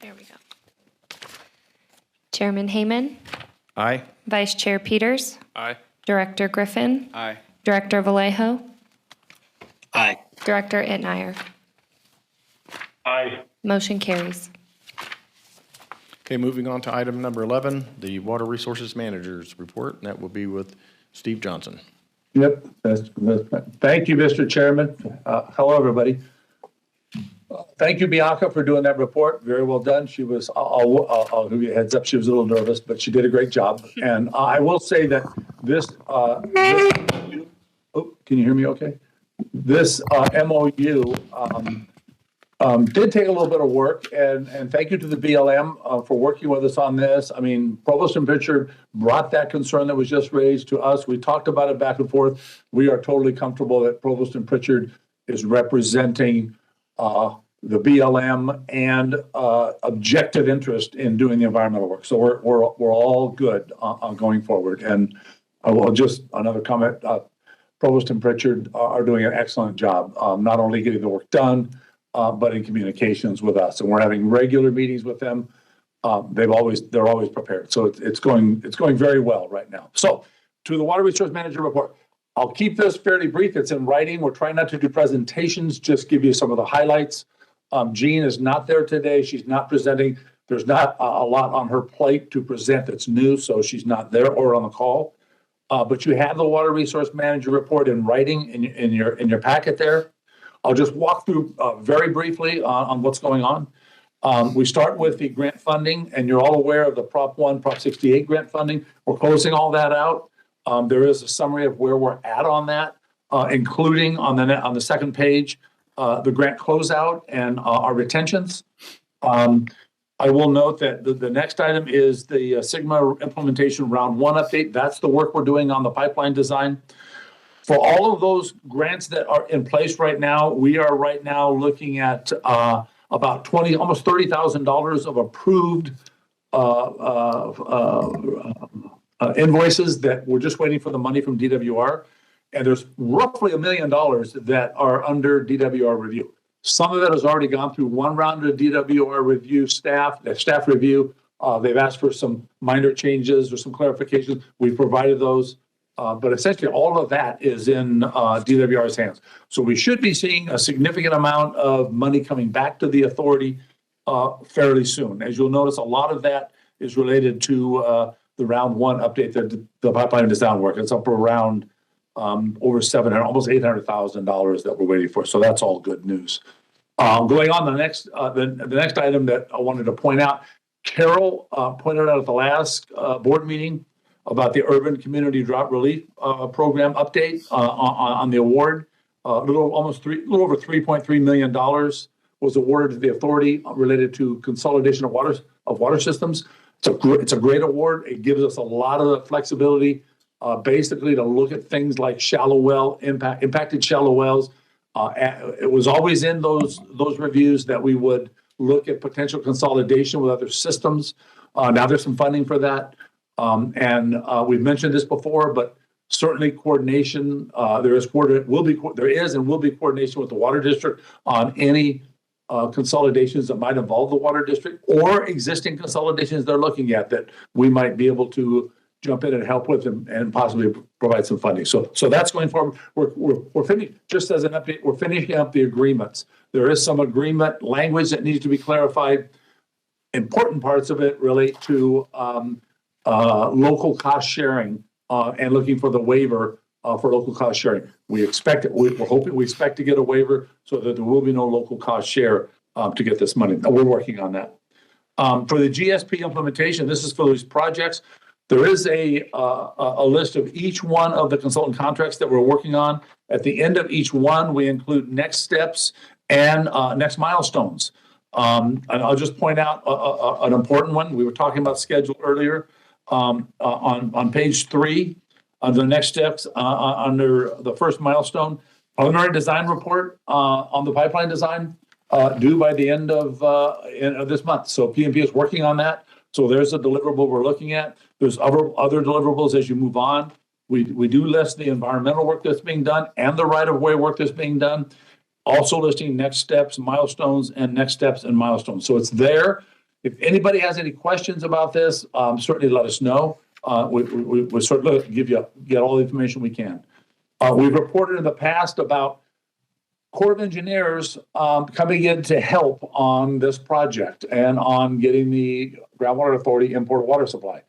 There we go. Chairman Hayman, Aye. Vice Chair Peters, Aye. Director Griffin, Aye. Director Vallejo, Aye. Director Itnyer. Aye. Motion carries. Okay, moving on to item number 11, the Water Resources Manager's report, and that will be with Steve Johnson. Yep, thank you, Mr. Chairman. Hello, everybody. Thank you, Bianca, for doing that report. Very well done. She was, I'll give you a heads up, she was a little nervous, but she did a great job. And I will say that this oh, can you hear me okay? This MOU did take a little bit of work, and thank you to the BLM for working with us on this. I mean, Provost and Pritchard brought that concern that was just raised to us. We talked about it back and forth. We are totally comfortable that Provost and Pritchard is representing the BLM and objective interest in doing the environmental work. So we're all good going forward. And I will just another comment. Provost and Pritchard are doing an excellent job, not only getting the work done, but in communications with us. And we're having regular meetings with them. They're always prepared. So it's going very well right now. So to the Water Resource Manager report. I'll keep this fairly brief. It's in writing. We're trying not to do presentations, just give you some of the highlights. Jean is not there today. She's not presenting. There's not a lot on her plate to present that's new, so she's not there or on the call. But you have the Water Resource Manager report in writing in your packet there. I'll just walk through very briefly on what's going on. We start with the grant funding, and you're all aware of the Prop 1, Prop 68 grant funding. We're closing all that out. There is a summary of where we're at on that, including on the second page, the grant closeout and our retentions. I I will note that the next item is the Sigma implementation round 1 update. That's the work we're doing on the pipeline design. For all of those grants that are in place right now, we are right now looking at about almost $30,000 of approved invoices that we're just waiting for the money from DWR. And there's roughly $1 million that are under DWR review. Some of it has already gone through one round of DWR review staff review. They've asked for some minor changes or some clarifications. We've provided those. But essentially all of that is in DWR's hands. So we should be seeing a significant amount of money coming back to the authority fairly soon. As you'll notice, a lot of that is related to the round 1 update, the pipeline design work. It's up around over $700, almost $800,000 that we're waiting for. So that's all good news. Going on, the next item that I wanted to point out, Carol pointed out at the last board meeting about the Urban Community Drought Relief Program update on the award. A little over $3.3 million was awarded to the authority related to consolidation of water systems. It's a great award. It gives us a lot of flexibility, basically to look at things like impacted shallow wells. It was always in those reviews that we would look at potential consolidation with other systems. Now there's some funding for that. And we've mentioned this before, but certainly coordination, there is and will be coordination with the water district on any consolidations that might involve the water district or existing consolidations they're looking at that we might be able to jump in and help with and possibly provide some funding. So that's going forward. We're finishing, just as an update, we're finishing up the agreements. There is some agreement language that needs to be clarified. Important parts of it relate to local cost sharing and looking for the waiver for local cost sharing. We expect to get a waiver so that there will be no local cost share to get this money. We're working on that. For the GSP implementation, this is for these projects. There is a list of each one of the consultant contracts that we're working on. At the end of each one, we include next steps and next milestones. And I'll just point out an important one. We were talking about schedule earlier. On page 3, the next steps under the first milestone, preliminary design report on the pipeline design due by the end of this month. So PMP is working on that. So there's a deliverable we're looking at. There's other deliverables as you move on. We do list the environmental work that's being done and the right-of-way work that's being done. Also listing next steps, milestones, and next steps and milestones. So it's there. If anybody has any questions about this, certainly let us know. We certainly get all the information we can. We've reported in the past about Corps of Engineers coming in to help on this project and on getting the Groundwater Authority imported water supply.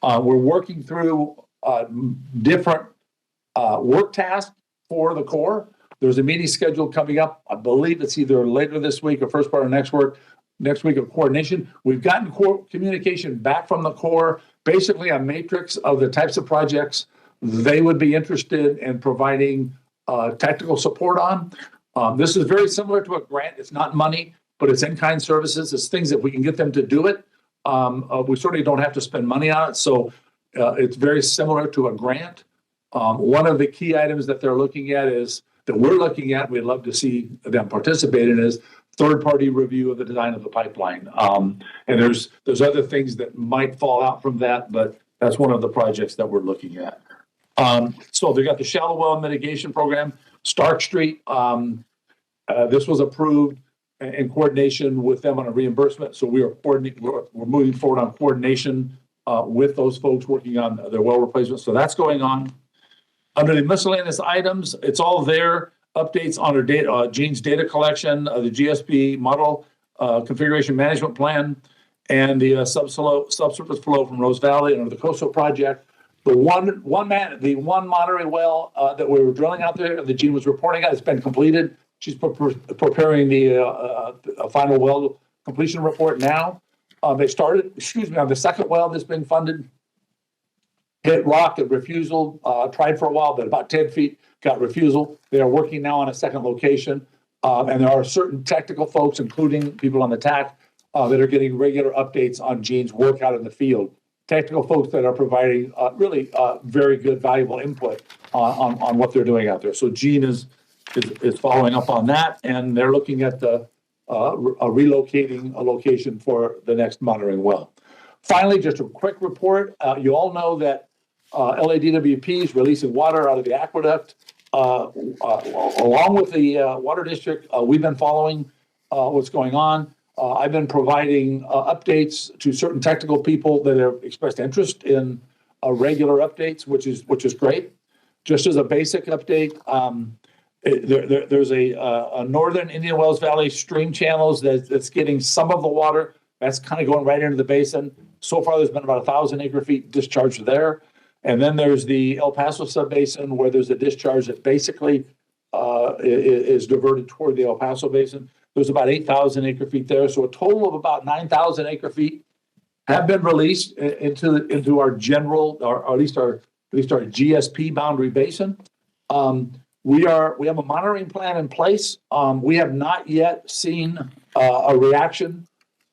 We're working through different work tasks for the Corps. There's a meeting scheduled coming up. I believe it's either later this week or first part of next week of coordination. We've gotten communication back from the Corps, basically a matrix of the types of projects they would be interested in providing technical support on. This is very similar to a grant. It's not money, but it's in-kind services. It's things that we can get them to do it. We certainly don't have to spend money on it. So it's very similar to a grant. One of the key items that we're looking at, we'd love to see them participate in, is third-party review of the design of the pipeline. And there's other things that might fall out from that, but that's one of the projects that we're looking at. So they got the shallow well mitigation program, Stark Street. This was approved in coordination with them on a reimbursement. So we're moving forward on coordination with those folks working on their well replacement. So that's going on. Under the miscellaneous items, it's all there. Updates on our data, Gene's data collection, the GSP model configuration management plan, and the subsurface flow from Rose Valley and the COSO project. The one Monterey well that we were drilling out there, that Gene was reporting on, it's been completed. She's preparing the final well completion report now. They started, on the second well that's been funded. Hit rock at refusal, tried for a while, but about 10 feet got refusal. They are working now on a second location. And there are certain technical folks, including people on the TAC, that are getting regular updates on Gene's work out in the field. Technical folks that are providing really very good, valuable input on what they're doing out there. So Gene is following up on that, and they're looking at relocating a location for the next monitoring well. Finally, just a quick report. You all know that LADWP is releasing water out of the aqueduct. Along with the water district, we've been following what's going on. I've been providing updates to certain technical people that have expressed interest in regular updates, which is great. Just as a basic update, there's a northern Indian Wells Valley stream channels that's getting some of the water. That's kind of going right into the basin. So far, there's been about 1,000 acre-feet discharged there. And then there's the El Paso subbasin where there's a discharge that basically is diverted toward the El Paso basin. There's about 8,000 acre-feet there. So a total of about 9,000 acre-feet have been released into our general, or at least our GSP boundary basin. We have a monitoring plan in place. We have not yet seen a reaction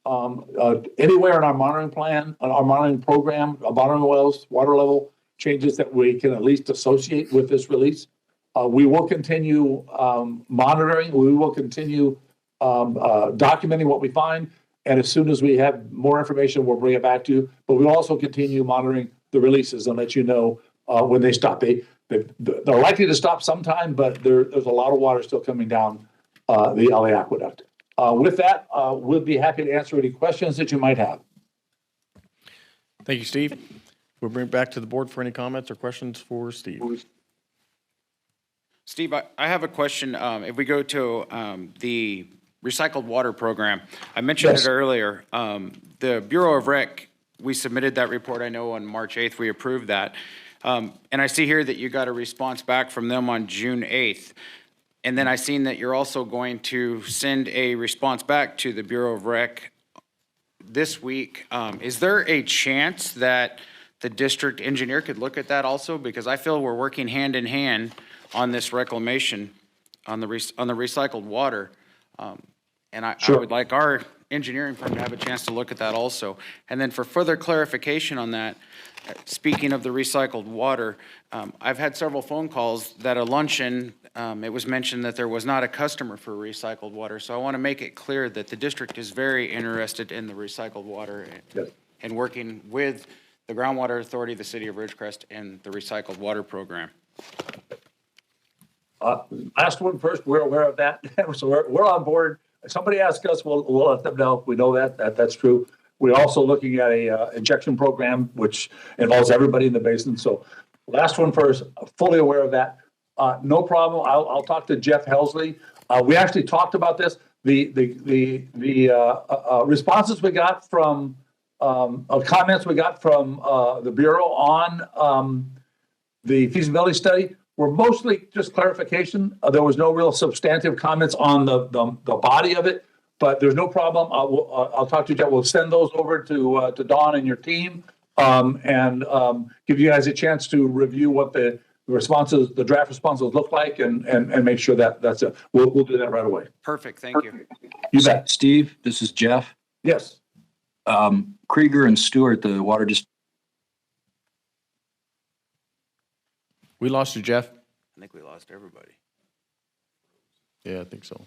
anywhere in our monitoring plan, our monitoring program, monitoring wells, water level changes that we can at least associate with this release. We will continue monitoring. We will continue documenting what we find. And as soon as we have more information, we'll bring it back to you. But we'll also continue monitoring the releases and let you know when they stop. They're likely to stop sometime, but there's a lot of water still coming down the LA Aqueduct. With that, we'll be happy to answer any questions that you might have. Thank you, Steve. We'll bring it back to the board for any comments or questions for Steve. Steve, I have a question. If we go to the recycled water program, I mentioned it earlier. The Bureau of Rec, we submitted that report. I know on March 8th we approved that. And I see here that you got a response back from them on June 8th. And then I seen that you're also going to send a response back to the Bureau of Rec this week. Is there a chance that the district engineer could look at that also? Because I feel we're working hand in hand on this reclamation on the recycled water. And I would like our engineering firm to have a chance to look at that also. And then for further clarification on that, speaking of the recycled water, I've had several phone calls that a luncheon, it was mentioned that there was not a customer for recycled water. So I want to make it clear that the district is very interested in the recycled water and working with the Groundwater Authority, the City of Ridgecrest, and the recycled water program. Last one first, we're aware of that. So we're on board. If somebody asks us, we'll let them know. We know that's true. We're also looking at a injection program, which involves everybody in the basin. So last one first, fully aware of that. No problem. I'll talk to Jeff Helsley. We actually talked about this. The responses we got from, comments we got from the Bureau on the feasibility study were mostly just clarification. There was no real substantive comments on the body of it, but there's no problem. I'll talk to you. We'll send those over to Dawn and your team, and give you guys a chance to review what the responses, the draft responses look like, and make sure that's it. We'll do that right away. Perfect. Thank you. You bet. Steve, this is Jeff. Yes. Krieger and Stewart, the water just. We lost you, Jeff. I think we lost everybody. Yeah, I think so.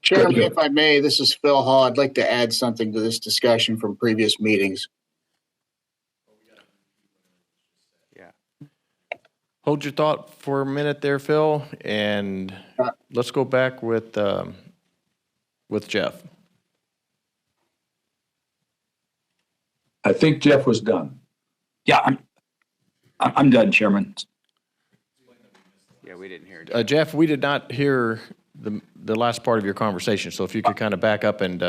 Chairman, if I may, this is Phil Hall. I'd like to add something to this discussion from previous meetings. Hold your thought for a minute there, Phil, and let's go back with Jeff. I think Jeff was done. Yeah, I'm done, Chairman. Yeah, we didn't hear it. Jeff, we did not hear the last part of your conversation, so if you could kind of back up and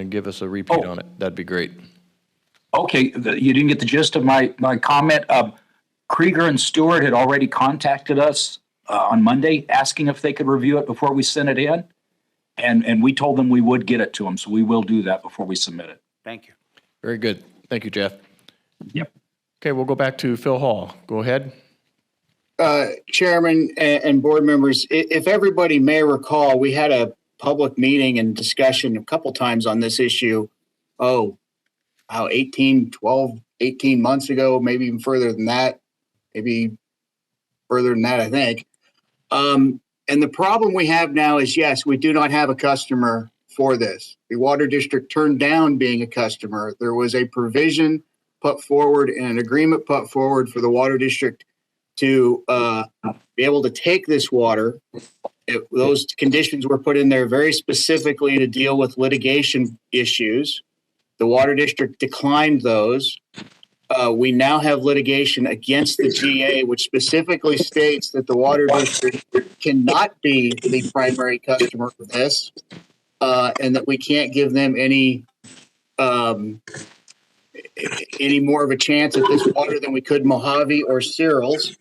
give us a repeat on it, that'd be great. Okay, you didn't get the gist of my comment. Krieger and Stewart had already contacted us on Monday asking if they could review it before we sent it in. And we told them we would get it to them. So we will do that before we submit it. Thank you. Very good. Thank you, Jeff. Yep. Okay, we'll go back to Phil Hall. Go ahead. Chairman and board members, if everybody may recall, we had a public meeting and discussion a couple times on this issue. 18 months ago, maybe even further than that, maybe further than that, I think. And the problem we have now is, yes, we do not have a customer for this. The water district turned down being a customer. There was a provision put forward and an agreement put forward for the water district to be able to take this water. Those conditions were put in there very specifically to deal with litigation issues. The water district declined those. We now have litigation against the GA, which specifically states that the water district cannot be the primary customer of this, and that we can't give them any more of a chance at this water than we could Mojave or Cyril's.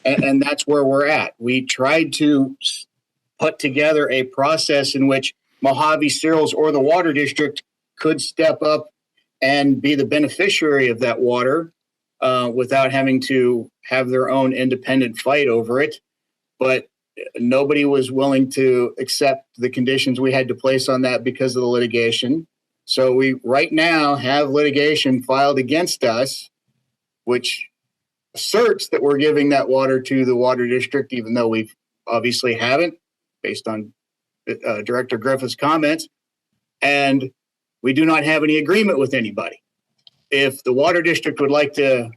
And that's where we're at. We tried to put together a process in which Mojave, Cyril's, or the water district could step up and be the beneficiary of that water without having to have their own independent fight over it. But nobody was willing to accept the conditions we had to place on that because of the litigation. So we right now have litigation filed against us, which asserts that we're giving that water to the water district, even though we obviously haven't, based on Director Griffith's comments. And we do not have any agreement with anybody. If the water district would like to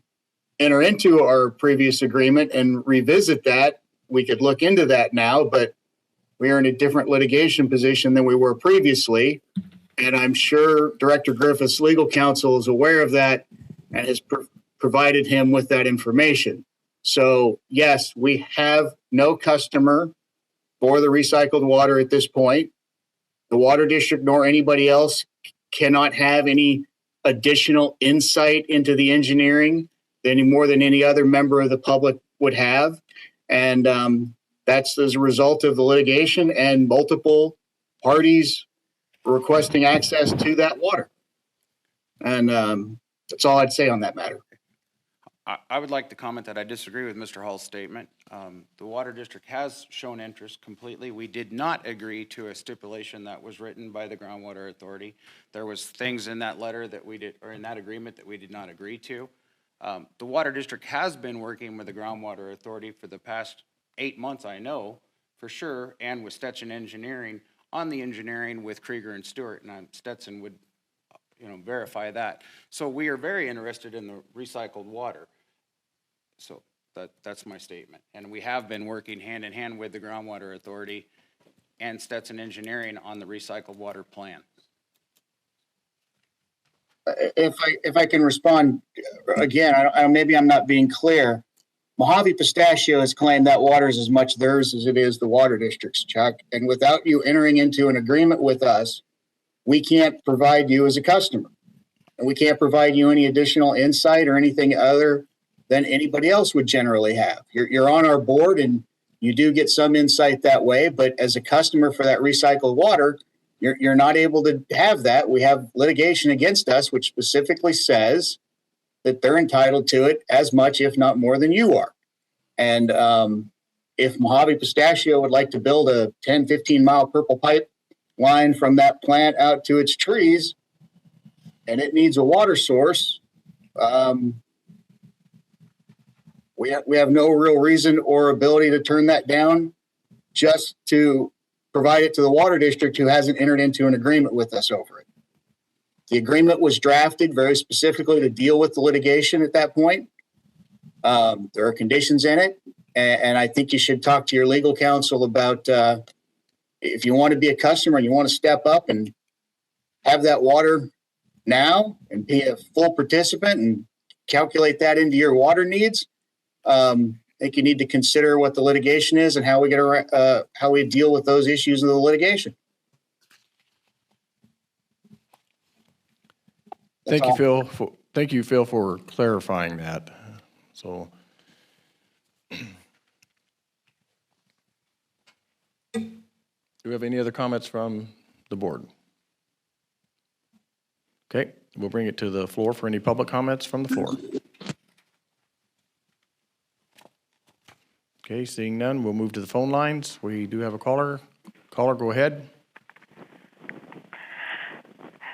enter into our previous agreement and revisit that, we could look into that now, but we are in a different litigation position than we were previously. And I'm sure Director Griffith's legal counsel is aware of that and has provided him with that information. So yes, we have no customer for the recycled water at this point. The water district nor anybody else cannot have any additional insight into the engineering any more than any other member of the public would have. And that's as a result of the litigation and multiple parties requesting access to that water. And that's all I'd say on that matter. I would like to comment that I disagree with Mr. Hall's statement. The Water District has shown interest completely. We did not agree to a stipulation that was written by the Groundwater Authority. There was things in that letter that we did, or in that agreement that we did not agree to. The Water District has been working with the Groundwater Authority for the past 8 months, I know, for sure, and with Stetson Engineering on the engineering with Krieger and Stewart, and Stetson would, verify that. So we are very interested in the recycled water. So that's my statement. And we have been working hand in hand with the Groundwater Authority and Stetson Engineering on the recycled water plan. If I can respond again, maybe I'm not being clear. Mojave Pistachio has claimed that water is as much theirs as it is the water district's, Chuck. And without you entering into an agreement with us, we can't provide you as a customer. And we can't provide you any additional insight or anything other than anybody else would generally have. You're on our board and you do get some insight that way, but as a customer for that recycled water, you're not able to have that. We have litigation against us, which specifically says that they're entitled to it as much, if not more than you are. And if Mojave Pistachio would like to build a 10, 15 mile purple pipe line from that plant out to its trees, and it needs a water source, we have no real reason or ability to turn that down just to provide it to the water district who hasn't entered into an agreement with us over it. The agreement was drafted very specifically to deal with the litigation at that point. There are conditions in it, and I think you should talk to your legal counsel about if you want to be a customer and you want to step up and have that water now and be a full participant and calculate that into your water needs. I think you need to consider what the litigation is and how we get around, how we deal with those issues of the litigation. Thank you, Phil. Thank you, Phil, for clarifying that. So, do we have any other comments from the board? Okay, we'll bring it to the floor for any public comments from the floor. Okay, seeing none, we'll move to the phone lines. We do have a caller. Caller, go ahead.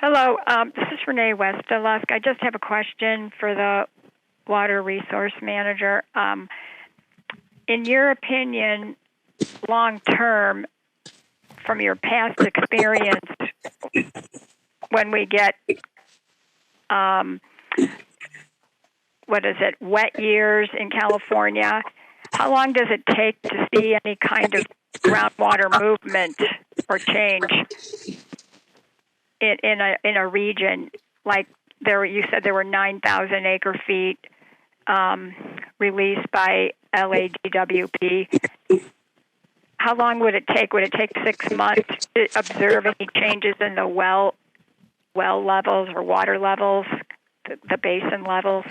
Hello, this is Renee West. I just have a question for the Water Resource Manager. In your opinion, long term, from your past experience, when we get, wet years in California, how long does it take to see any kind of groundwater movement or change in a region? Like you said there were 9,000 acre feet released by LADWP. How long would it take? Would it take 6 months to observe any changes in the well levels or water levels, the basin levels?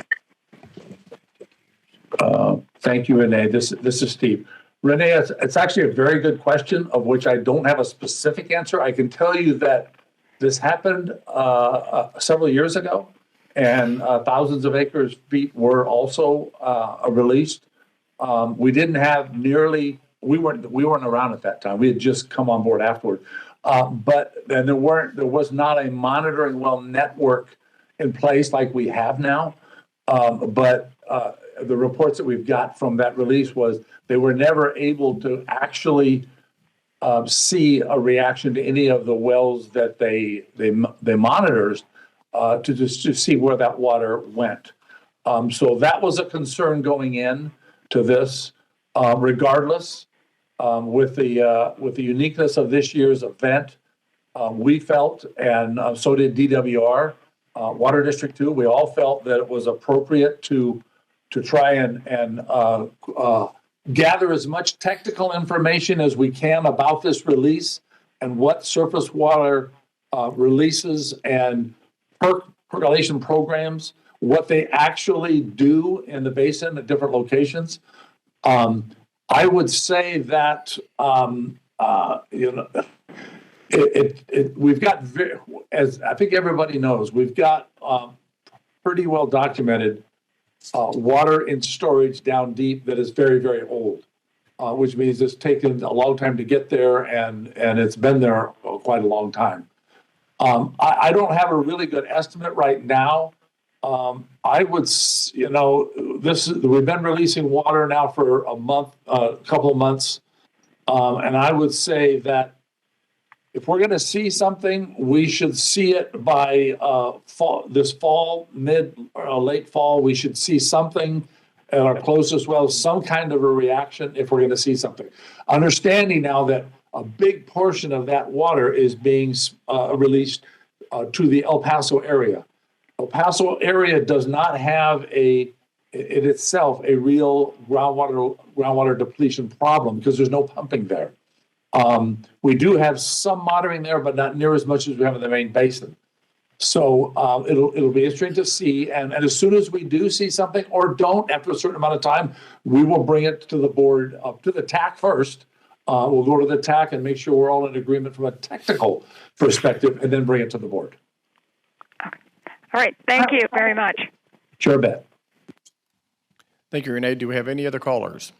Thank you, Renee. This is Steve. Renee, it's actually a very good question of which I don't have a specific answer. I can tell you that this happened several years ago, and thousands of acres feet were also released. We didn't have nearly. We weren't around at that time. We had just come on board afterward. But then there was not a monitoring well network in place like we have now. But the reports that we've got from that release was they were never able to actually see a reaction to any of the wells that they monitors to see where that water went. So that was a concern going in to this. Regardless, with the uniqueness of this year's event, we felt, and so did DWR, Water District 2, we all felt that it was appropriate to try and gather as much technical information as we can about this release and what surface water releases and percolation programs, what they actually do in the basin at different locations. I would say that we've got, as I think everybody knows, we've got pretty well documented water in storage down deep that is very, very old, which means it's taken a long time to get there, and it's been there quite a long time. I don't have a really good estimate right now. I would, we've been releasing water now for a couple of months, and I would say that if we're going to see something, we should see it by this fall, mid or late fall. We should see something at our closest well, some kind of a reaction if we're going to see something. Understanding now that a big portion of that water is being released to the El Paso area. El Paso area does not have in itself a real groundwater depletion problem because there's no pumping there. We do have some monitoring there, but not near as much as we have in the main basin. So it'll be interesting to see. And as soon as we do see something or don't, after a certain amount of time, we will bring it to the board, to the TAC first. We'll go to the TAC and make sure we're all in agreement from a technical perspective and then bring it to the board. All right. Thank you very much. Sure bet. Thank you, Renee. Do we have any other callers?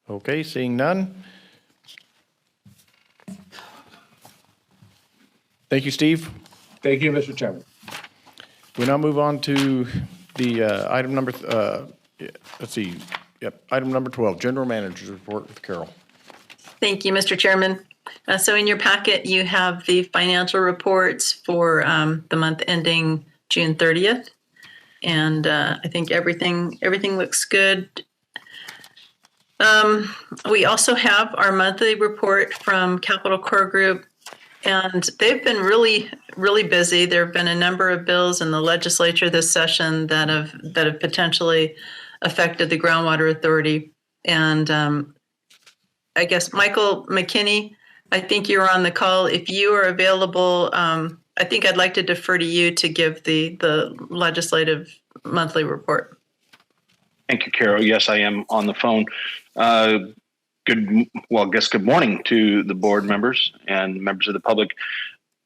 Okay, seeing none. Thank you, Steve. Thank you, Mr. Chairman. We now move on to the item number, item number 12, General Manager's Report with Carol. Thank you, Mr. Chairman. So in your packet, you have the financial reports for the month ending June 30th. And I think everything looks good. We also have our monthly report from Capital Core Group, and they've been really, really busy. There have been a number of bills in the legislature this session that have potentially affected the Groundwater Authority. And I guess Michael McKinney, I think you're on the call. If you are available, I think I'd like to defer to you to give the legislative monthly report. Thank you, Carol. Yes, I am on the phone. Good morning to the board members and members of the public.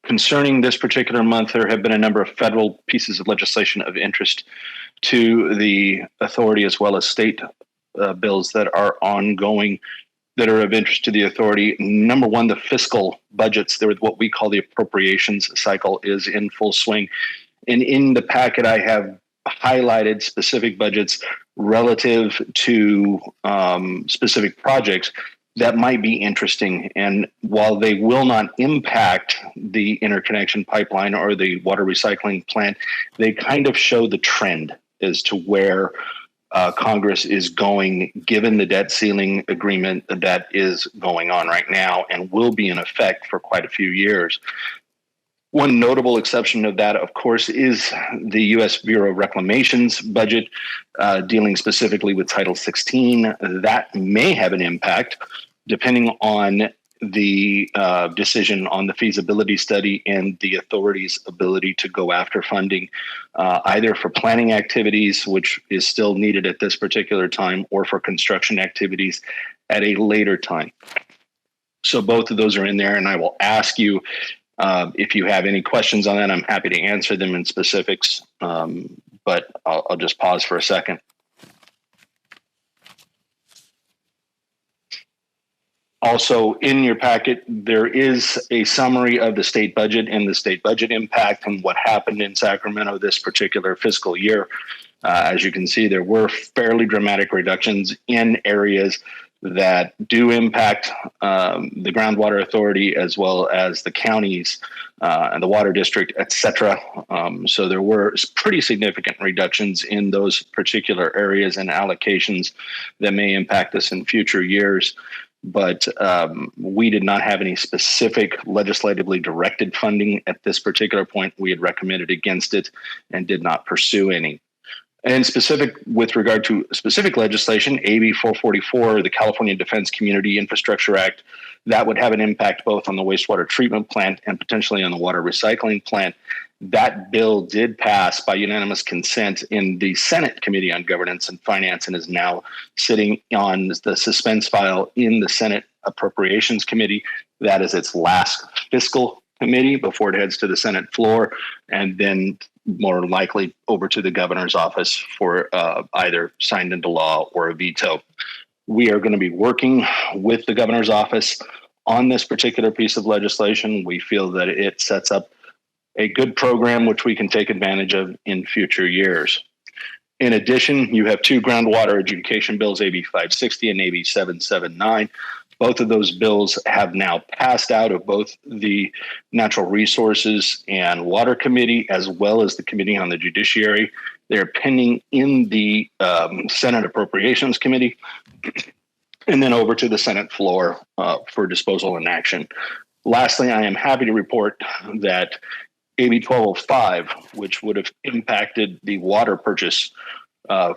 Concerning this particular month, there have been a number of federal pieces of legislation of interest to the authority, as well as state bills that are ongoing that are of interest to the authority. Number one, the fiscal budgets, what we call the appropriations cycle, is in full swing. And in the packet, I have highlighted specific budgets relative to specific projects that might be interesting. And while they will not impact the interconnection pipeline or the water recycling plant, they kind of show the trend as to where Congress is going, given the debt ceiling agreement that is going on right now and will be in effect for quite a few years. One notable exception of that, of course, is the U.S. Bureau of Reclamation's budget dealing specifically with Title 16. That may have an impact depending on the decision on the feasibility study and the authority's ability to go after funding, either for planning activities, which is still needed at this particular time, or for construction activities at a later time. So both of those are in there, and I will ask you if you have any questions on that. I'm happy to answer them in specifics, but I'll just pause for a second. Also, in your packet, there is a summary of the state budget and the state budget impact and what happened in Sacramento this particular fiscal year. As you can see, there were fairly dramatic reductions in areas that do impact the groundwater authority, as well as the counties and the water district, et cetera. So there were pretty significant reductions in those particular areas and allocations that may impact us in future years. But we did not have any specific legislatively directed funding at this particular point. We had recommended against it and did not pursue any. And specific with regard to specific legislation, AB 444, the California Defense Community Infrastructure Act, that would have an impact both on the wastewater treatment plant and potentially on the water recycling plant. That bill did pass by unanimous consent in the Senate Committee on Governance and Finance and is now sitting on the suspense file in the Senate Appropriations Committee. That is its last fiscal committee before it heads to the Senate floor, and then more likely over to the governor's office for either signed into law or a veto. We are going to be working with the governor's office on this particular piece of legislation. We feel that it sets up a good program which we can take advantage of in future years. In addition, you have two groundwater adjudication bills, AB 560 and AB 779. Both of those bills have now passed out of both the Natural Resources and Water Committee, as well as the Committee on the Judiciary. They're pending in the Senate Appropriations Committee, and then over to the Senate floor for disposal and action. Lastly, I am happy to report that AB 1205, which would have impacted the water purchase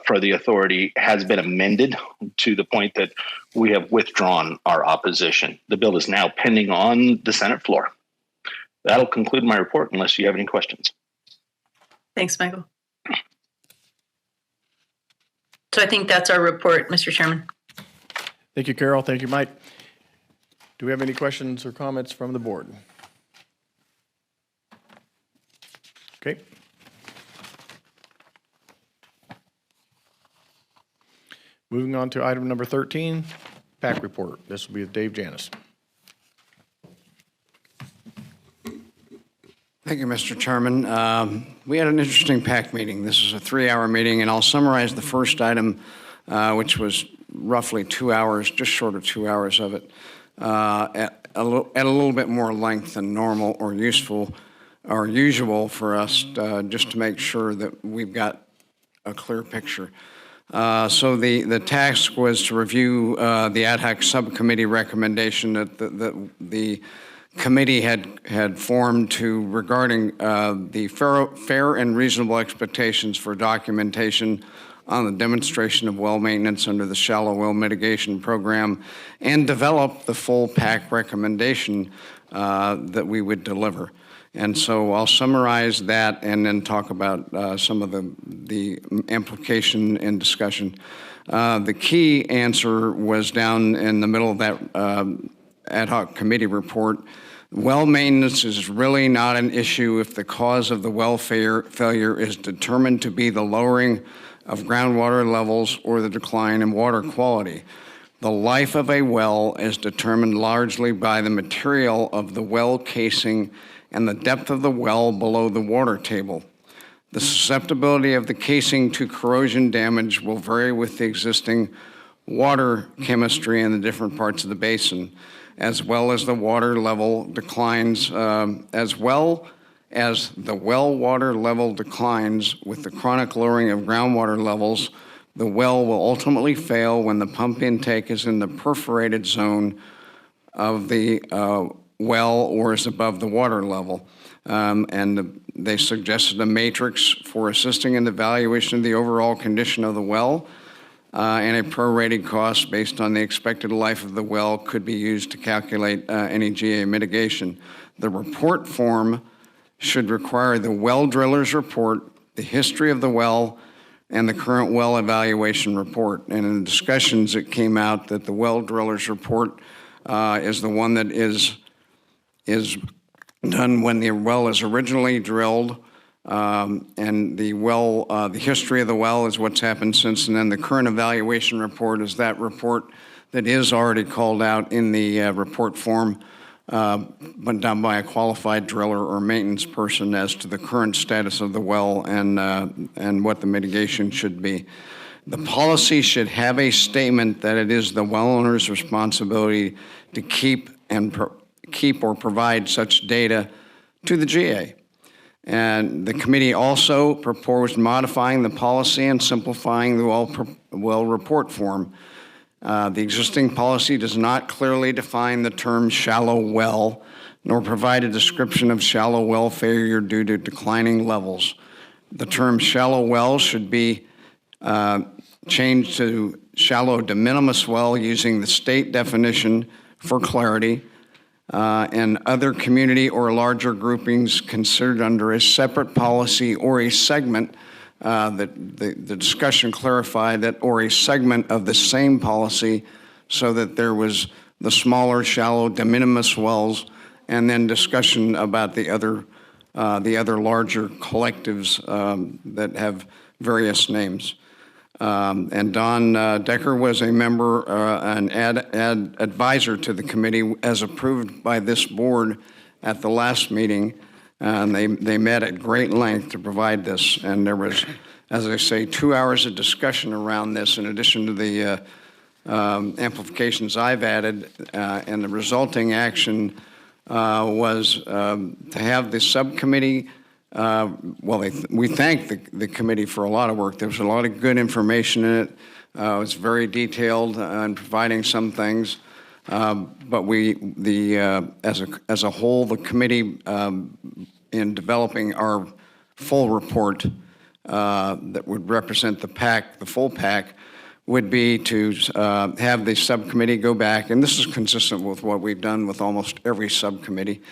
for the authority, has been amended to the point that we have withdrawn our opposition. The bill is now pending on the Senate floor. That'll conclude my report unless you have any questions. Thanks, Michael. So I think that's our report, Mr. Chairman. Thank you, Carol. Thank you, Mike. Do we have any questions or comments from the board? Okay. Moving on to item number 13, PAC report. This will be with Dave Janis. Thank you, Mr. Chairman. We had an interesting PAC meeting. This is a 3-hour meeting, and I'll summarize the first item, which was roughly 2 hours, just short of 2 hours of it, at a little bit more length than normal or useful or usual for us, just to make sure that we've got a clear picture. So the task was to review the ad hoc subcommittee recommendation that the committee had formed regarding the fair and reasonable expectations for documentation on the demonstration of well maintenance under the shallow well mitigation program, and develop the full PAC recommendation that we would deliver. And so I'll summarize that and then talk about some of the implication and discussion. The key answer was down in the middle of that ad hoc committee report, Well maintenance is really not an issue if the cause of the well failure is determined to be the lowering of groundwater levels or the decline in water quality. The life of a well is determined largely by the material of the well casing and the depth of the well below the water table. The susceptibility of the casing to corrosion damage will vary with the existing water chemistry in the different parts of the basin, as well as the water level declines, as well as the well water level declines with the chronic lowering of groundwater levels. The well will ultimately fail when the pump intake is in the perforated zone of the well or is above the water level. They suggested a matrix for assisting in the evaluation of the overall condition of the well, and a prorated cost based on the expected life of the well could be used to calculate any GA mitigation. The report form should require the well driller's report, the history of the well, and the current well evaluation report. And in the discussions, it came out that the well driller's report is the one that is done when the well is originally drilled, and the history of the well is what's happened since, and then the current evaluation report is that report that is already called out in the report form, but done by a qualified driller or maintenance person as to the current status of the well and what the mitigation should be. The policy should have a statement that it is the well owner's responsibility to keep or provide such data to the GA. And the committee also proposed modifying the policy and simplifying the well report form. The existing policy does not clearly define the term shallow well, nor provide a description of shallow well failure due to declining levels. The term shallow well should be changed to shallow de minimis well using the state definition for clarity, and other community or larger groupings considered under a separate policy or a segment. The discussion clarified that or a segment of the same policy, so that there was the smaller, shallow, de minimis wells, and then discussion about the other larger collectives that have various names. And Don Decker was a member, an advisor to the committee as approved by this board at the last meeting. And they met at great length to provide this. And there was, as I say, 2 hours of discussion around this in addition to the amplifications I've added. And the resulting action was to have the subcommittee. We thank the committee for a lot of work. There was a lot of good information in it. It was very detailed in providing some things. But as a whole, the committee, in developing our full report that would represent the PAC, the full PAC, would be to have the subcommittee go back, and this is consistent with what we've done with almost every subcommittee,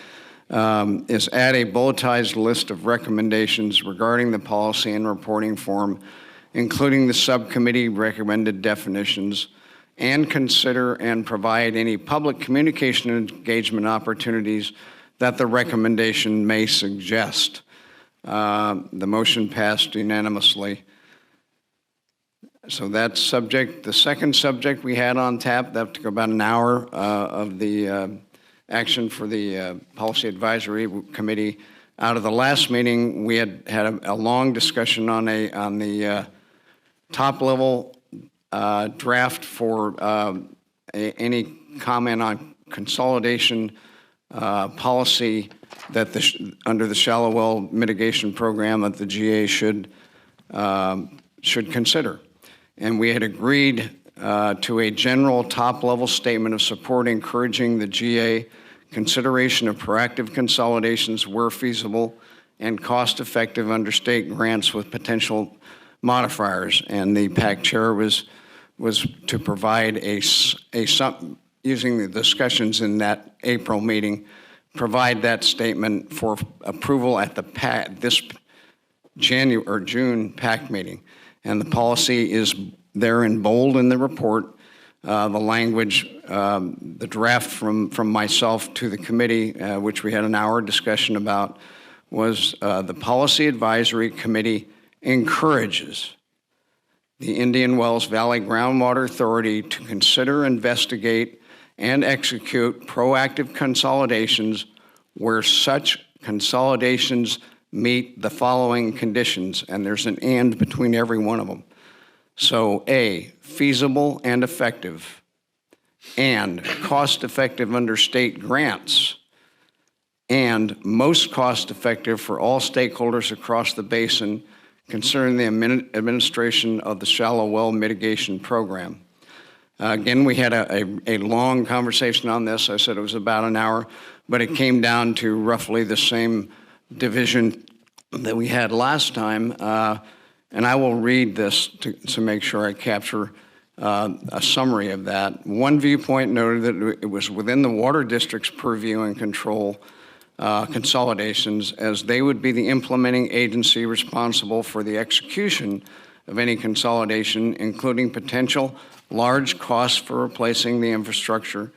is add a bulletized list of recommendations regarding the policy and reporting form, including the subcommittee recommended definitions, and consider and provide any public communication and engagement opportunities that the recommendation may suggest. The motion passed unanimously. So that's subject. The second subject we had on tap, that took about an hour of the action for the Policy Advisory Committee. Out of the last meeting, we had a long discussion on the top level draft for any comment on consolidation policy that under the shallow well mitigation program that the GA should consider. And we had agreed to a general top-level statement of support encouraging the GA consideration of proactive consolidations where feasible and cost-effective under state grants with potential modifiers. And the PAC chair was to provide using the discussions in that April meeting, provide that statement for approval at the this January or June PAC meeting. And the policy is there in bold in the report. The language, the draft from myself to the committee, which we had an hour discussion about, was the Policy Advisory Committee encourages the Indian Wells Valley Groundwater Authority to consider, investigate, and execute proactive consolidations where such consolidations meet the following conditions, and there's an and between every one of them. So A, feasible and effective, and cost-effective under state grants, and most cost-effective for all stakeholders across the basin concerning the administration of the shallow well mitigation program. Again, we had a long conversation on this. I said it was about an hour, but it came down to roughly the same division that we had last time. And I will read this to make sure I capture a summary of that. One viewpoint noted that it was within the water district's purview and control consolidations, as they would be the implementing agency responsible for the execution of any consolidation, including potential large costs for replacing the infrastructure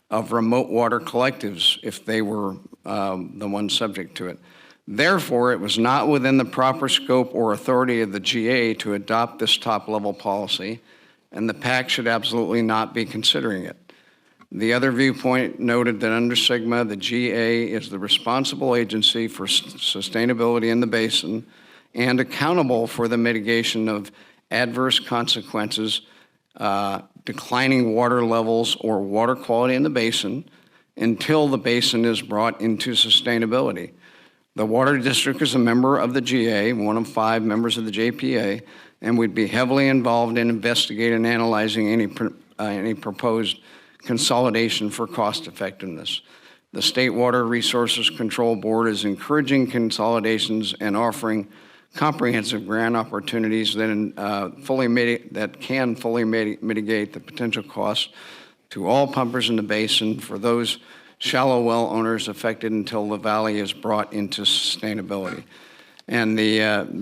of remote water collectives if they were the ones subject to it. Therefore, it was not within the proper scope or authority of the GA to adopt this top-level policy, and the PAC should absolutely not be considering it. The other viewpoint noted that under SGMA, the GA is the responsible agency for sustainability in the basin and accountable for the mitigation of adverse consequences, declining water levels or water quality in the basin until the basin is brought into sustainability. The Water District is a member of the GA, one of 5 members of the JPA, and would be heavily involved in investigating and analyzing any proposed consolidation for cost effectiveness. The State Water Resources Control Board is encouraging consolidations and offering comprehensive grant opportunities that can fully mitigate the potential costs to all pumpers in the basin for those shallow well owners affected until the valley is brought into sustainability. And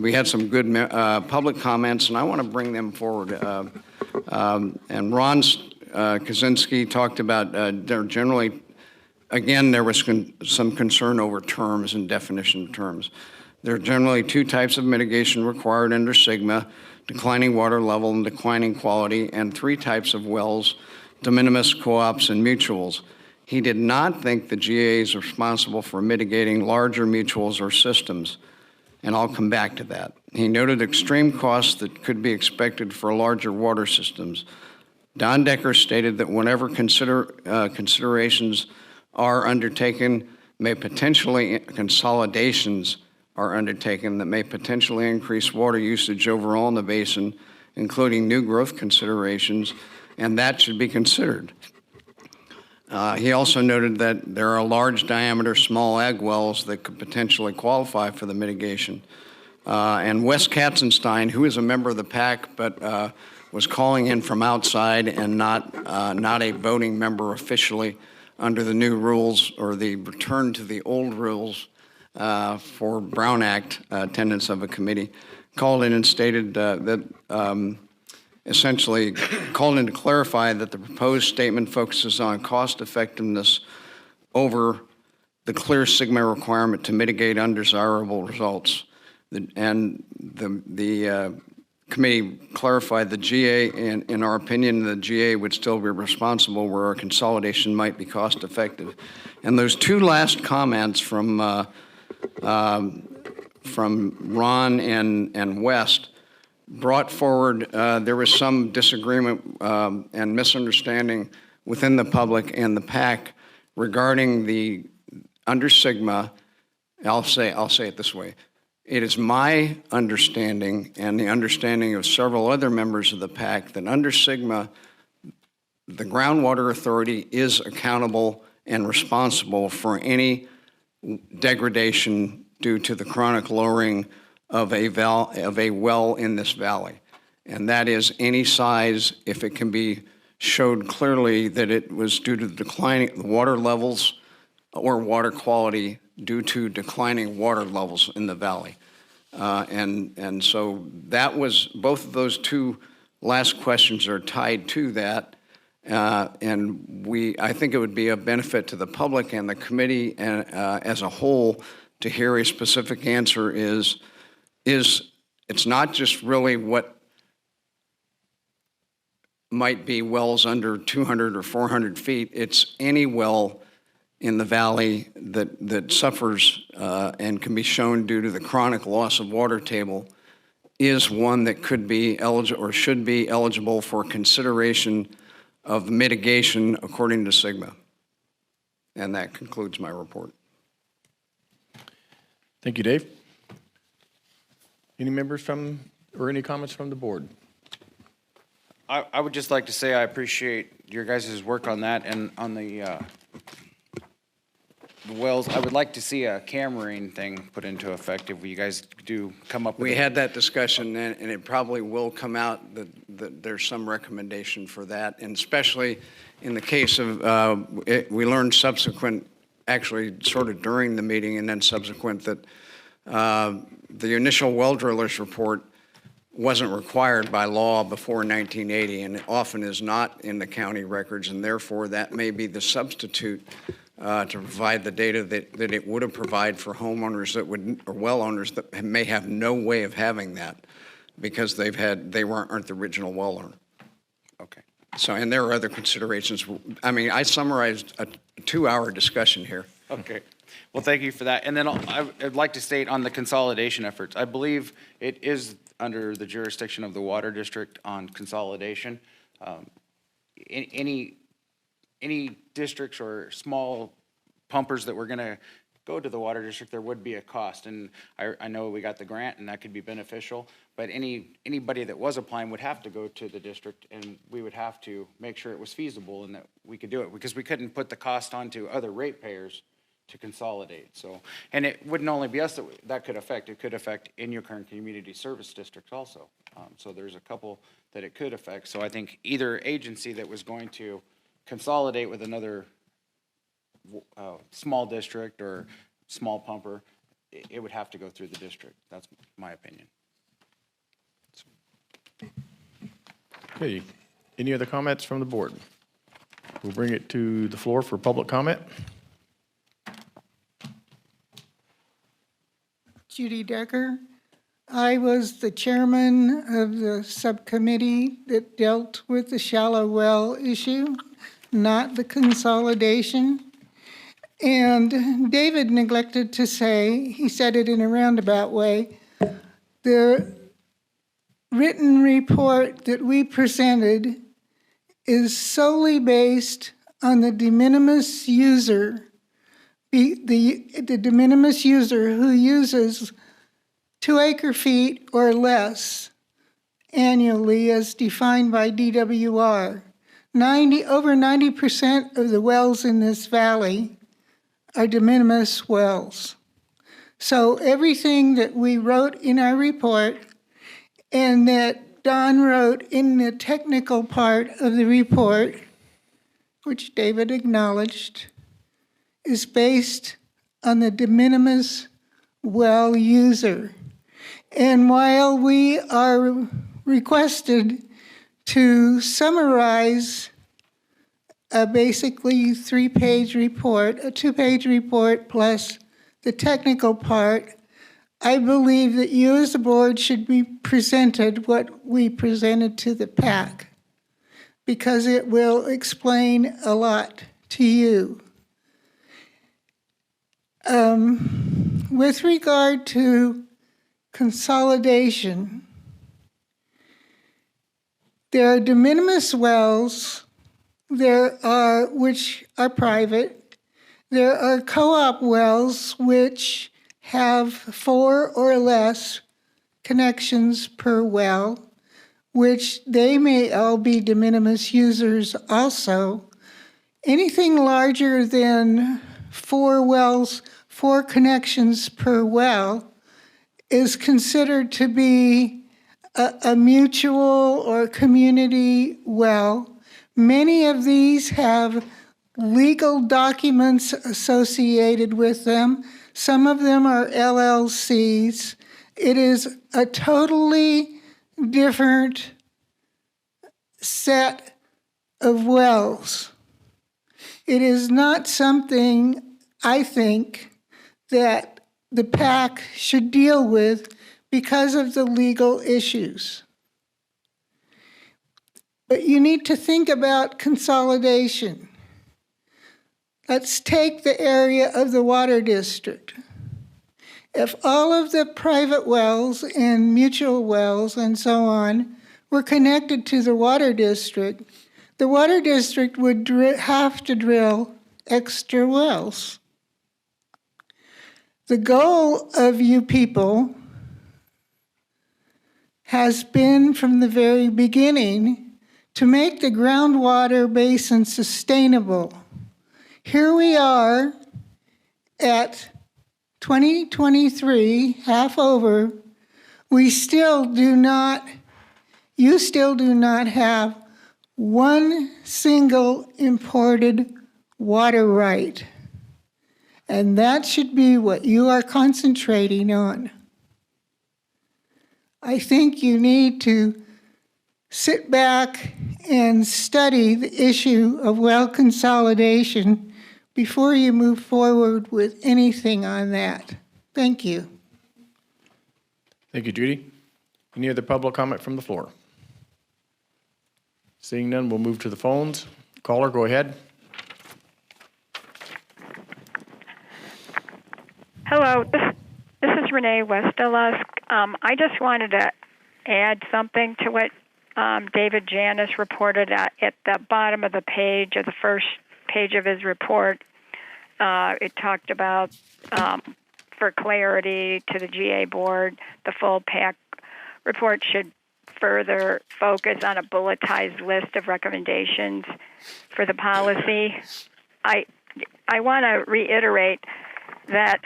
we had some good public comments, and I want to bring them forward. And Ron Kaczynski talked about generally, again, there was some concern over terms and definition of terms. There are generally 2 types of mitigation required under SGMA, declining water level and declining quality, and 3 types of wells, de minimis, co-ops, and mutuals. He did not think the GA is responsible for mitigating larger mutuals or systems, and I'll come back to that. He noted extreme costs that could be expected for larger water systems. Don Decker stated that whenever consolidations are undertaken that may potentially increase water usage overall in the basin, including new growth considerations, and that should be considered. He also noted that there are large diameter small ag wells that could potentially qualify for the mitigation. And Wes Katzenstein, who is a member of the PAC but was calling in from outside and not a voting member officially under the new rules or the return to the old rules for Brown Act attendance of a committee, called in and stated essentially called in to clarify that the proposed statement focuses on cost effectiveness over the clear SGMA requirement to mitigate undesirable results. The committee clarified the GA, and in our opinion, the GA would still be responsible where a consolidation might be cost effective. And those 2 last comments from Ron and West brought forward, there was some disagreement and misunderstanding within the public and the PAC regarding the under SGMA. I'll say it this way. It is my understanding and the understanding of several other members of the PAC that under SGMA, the Groundwater Authority is accountable and responsible for any degradation due to the chronic lowering of a well in this valley. And that is any size, if it can be showed clearly that it was due to the declining water levels or water quality due to declining water levels in the valley. And so that was, both of those 2 last questions are tied to that. And I think it would be a benefit to the public and the committee as a whole to hear a specific answer is it's not just really what might be wells under 200 or 400 feet. It's any well in the valley that suffers and can be shown due to the chronic loss of water table is one that could be eligible or should be eligible for consideration of mitigation according to SGMA. And that concludes my report. Thank you, Dave. Any members or any comments from the board? I would just like to say I appreciate your guys' work on that and on the wells. I would like to see a cammering thing put into effect if you guys do come up with We had that discussion, and it probably will come out that there's some recommendation for that, and especially in the case of, we learned actually sort of during the meeting and then subsequent, that the initial well drillers report wasn't required by law before 1980, and it often is not in the county records, and therefore that may be the substitute to provide the data that it would have provided for homeowners or well owners that may have no way of having that because they aren't the original well owner. Okay. So, and there are other considerations. I mean, I summarized a 2-hour discussion here. Okay. Well, thank you for that. And then I'd like to state on the consolidation efforts, I believe it is under the jurisdiction of the Water District on consolidation. Any districts or small pumpers that were going to go to the Water District, there would be a cost. And I know we got the grant and that could be beneficial, but anybody that was applying would have to go to the district, and we would have to make sure it was feasible and that we could do it, because we couldn't put the cost onto other ratepayers to consolidate. So, and it wouldn't only be us that could affect, it could affect Inyokern Community Service District also. So there's a couple that it could affect. So I think either agency that was going to consolidate with another small district or small pumper, it would have to go through the district. That's my opinion. Okay, any other comments from the board? We'll bring it to the floor for public comment. Judy Decker. I was the chairman of the subcommittee that dealt with the shallow well issue, not the consolidation. And David neglected to say, he said it in a roundabout way, the written report that we presented is solely based on the de minimis user, the de minimis user who uses 2 acre-feet or less annually as defined by DWR. Over 90% of the wells in this valley are de minimis wells. So everything that we wrote in our report and that Don wrote in the technical part of the report, which David acknowledged, is based on the de minimis well user. And while we are requested to summarize a basically 3-page report, a 2-page report plus the technical part, I believe that you as the board should be presented what we presented to the PAC, because it will explain a lot to you. With regard to consolidation, there are de minimis wells, which are private. There are co-op wells which have 4 or less connections per well, which they may all be de minimis users also. Anything larger than 4 wells, 4 connections per well, is considered to be a mutual or community well. Many of these have legal documents associated with them. Some of them are LLCs. It is a totally different set of wells. It is not something, I think, that the PAC should deal with because of the legal issues. But you need to think about consolidation. Let's take the area of the water district. If all of the private wells and mutual wells and so on were connected to the water district would have to drill extra wells. The goal of you people has been from the very beginning to make the groundwater basin sustainable. Here we are at 2023, half over, you still do not have one single imported water right. And that should be what you are concentrating on. I think you need to sit back and study the issue of well consolidation before you move forward with anything on that. Thank you. Thank you, Judy. Any other public comment from the floor? Seeing none, we'll move to the phones. Caller, go ahead. Hello, this is Renee West. I just wanted to add something to what David Janis reported at the bottom of the page, of the first page of his report. It talked about, for clarity to the GA board, the full PAC report should further focus on a bulletized list of recommendations for the policy. I want to reiterate that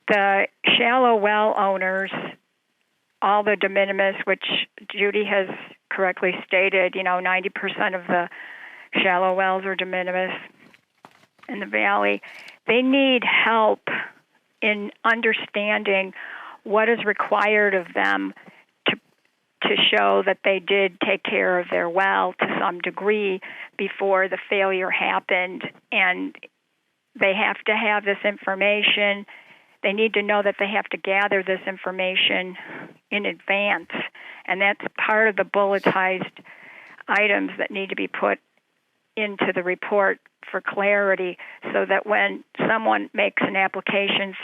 the shallow well owners, all the de minimis, which Judy has correctly stated, 90% of the shallow wells are de minimis in the valley, they need help in understanding what is required of them to show that they did take care of their well to some degree before the failure happened. And they have to have this information. They need to know that they have to gather this information in advance. And that's part of the bulletized items that need to be put into the report for clarity, so that when someone makes an application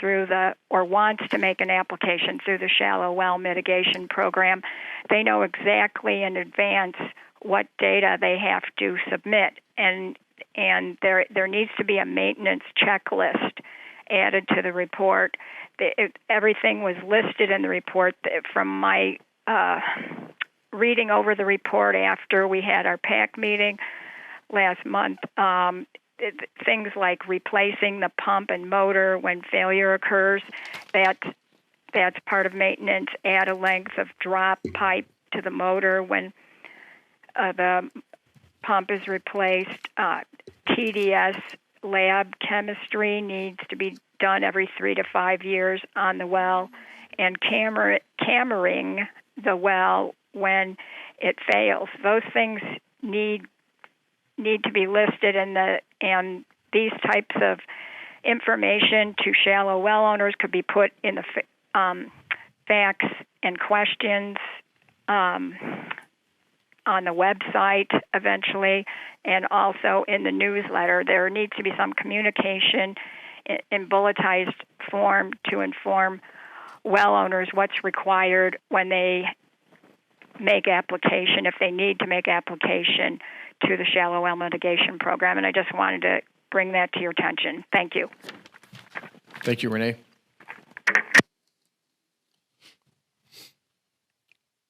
or wants to make an application through the shallow well mitigation program, they know exactly in advance what data they have to submit. And there needs to be a maintenance checklist added to the report. Everything was listed in the report. From my reading over the report after we had our PAC meeting last month, things like replacing the pump and motor when failure occurs, that's part of maintenance. Add a length of drop pipe to the motor when the pump is replaced. TDS lab chemistry needs to be done every 3 to 5 years on the well, and cammering the well when it fails. Those things need to be listed, and these types of information to shallow well owners could be put in the facts and questions on the website eventually, and also in the newsletter. There needs to be some communication in bulletized form to inform well owners what's required when they make application, if they need to make application to the shallow well mitigation program. And I just wanted to bring that to your attention. Thank you. Thank you, Renee.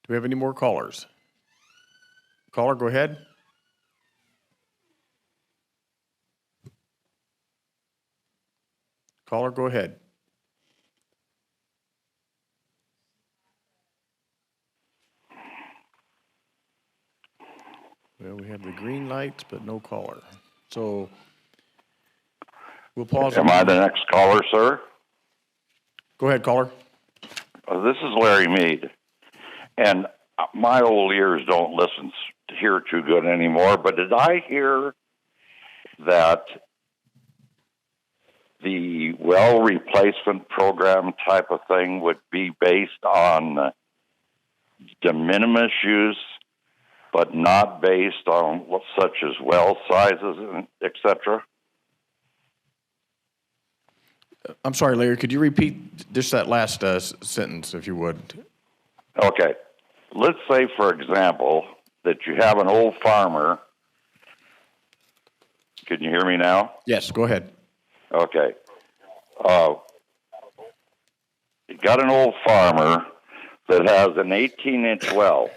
Do we have any more callers? Caller, go ahead. Caller, go ahead. Well, we have the green lights, but no caller. So we'll pause. Am I the next caller, sir? Go ahead, caller. This is Larry Mead. And my old ears don't listen hear too good anymore, but did I hear that the well replacement program type of thing would be based on de minimis use, but not based on what such as well sizes, and et cetera? I'm sorry, Larry, could you repeat just that last sentence, if you would? Okay. Let's say, for example, that you have an old farmer. Can you hear me now? Yes, go ahead. Okay. You got an old farmer that has an 18-inch well,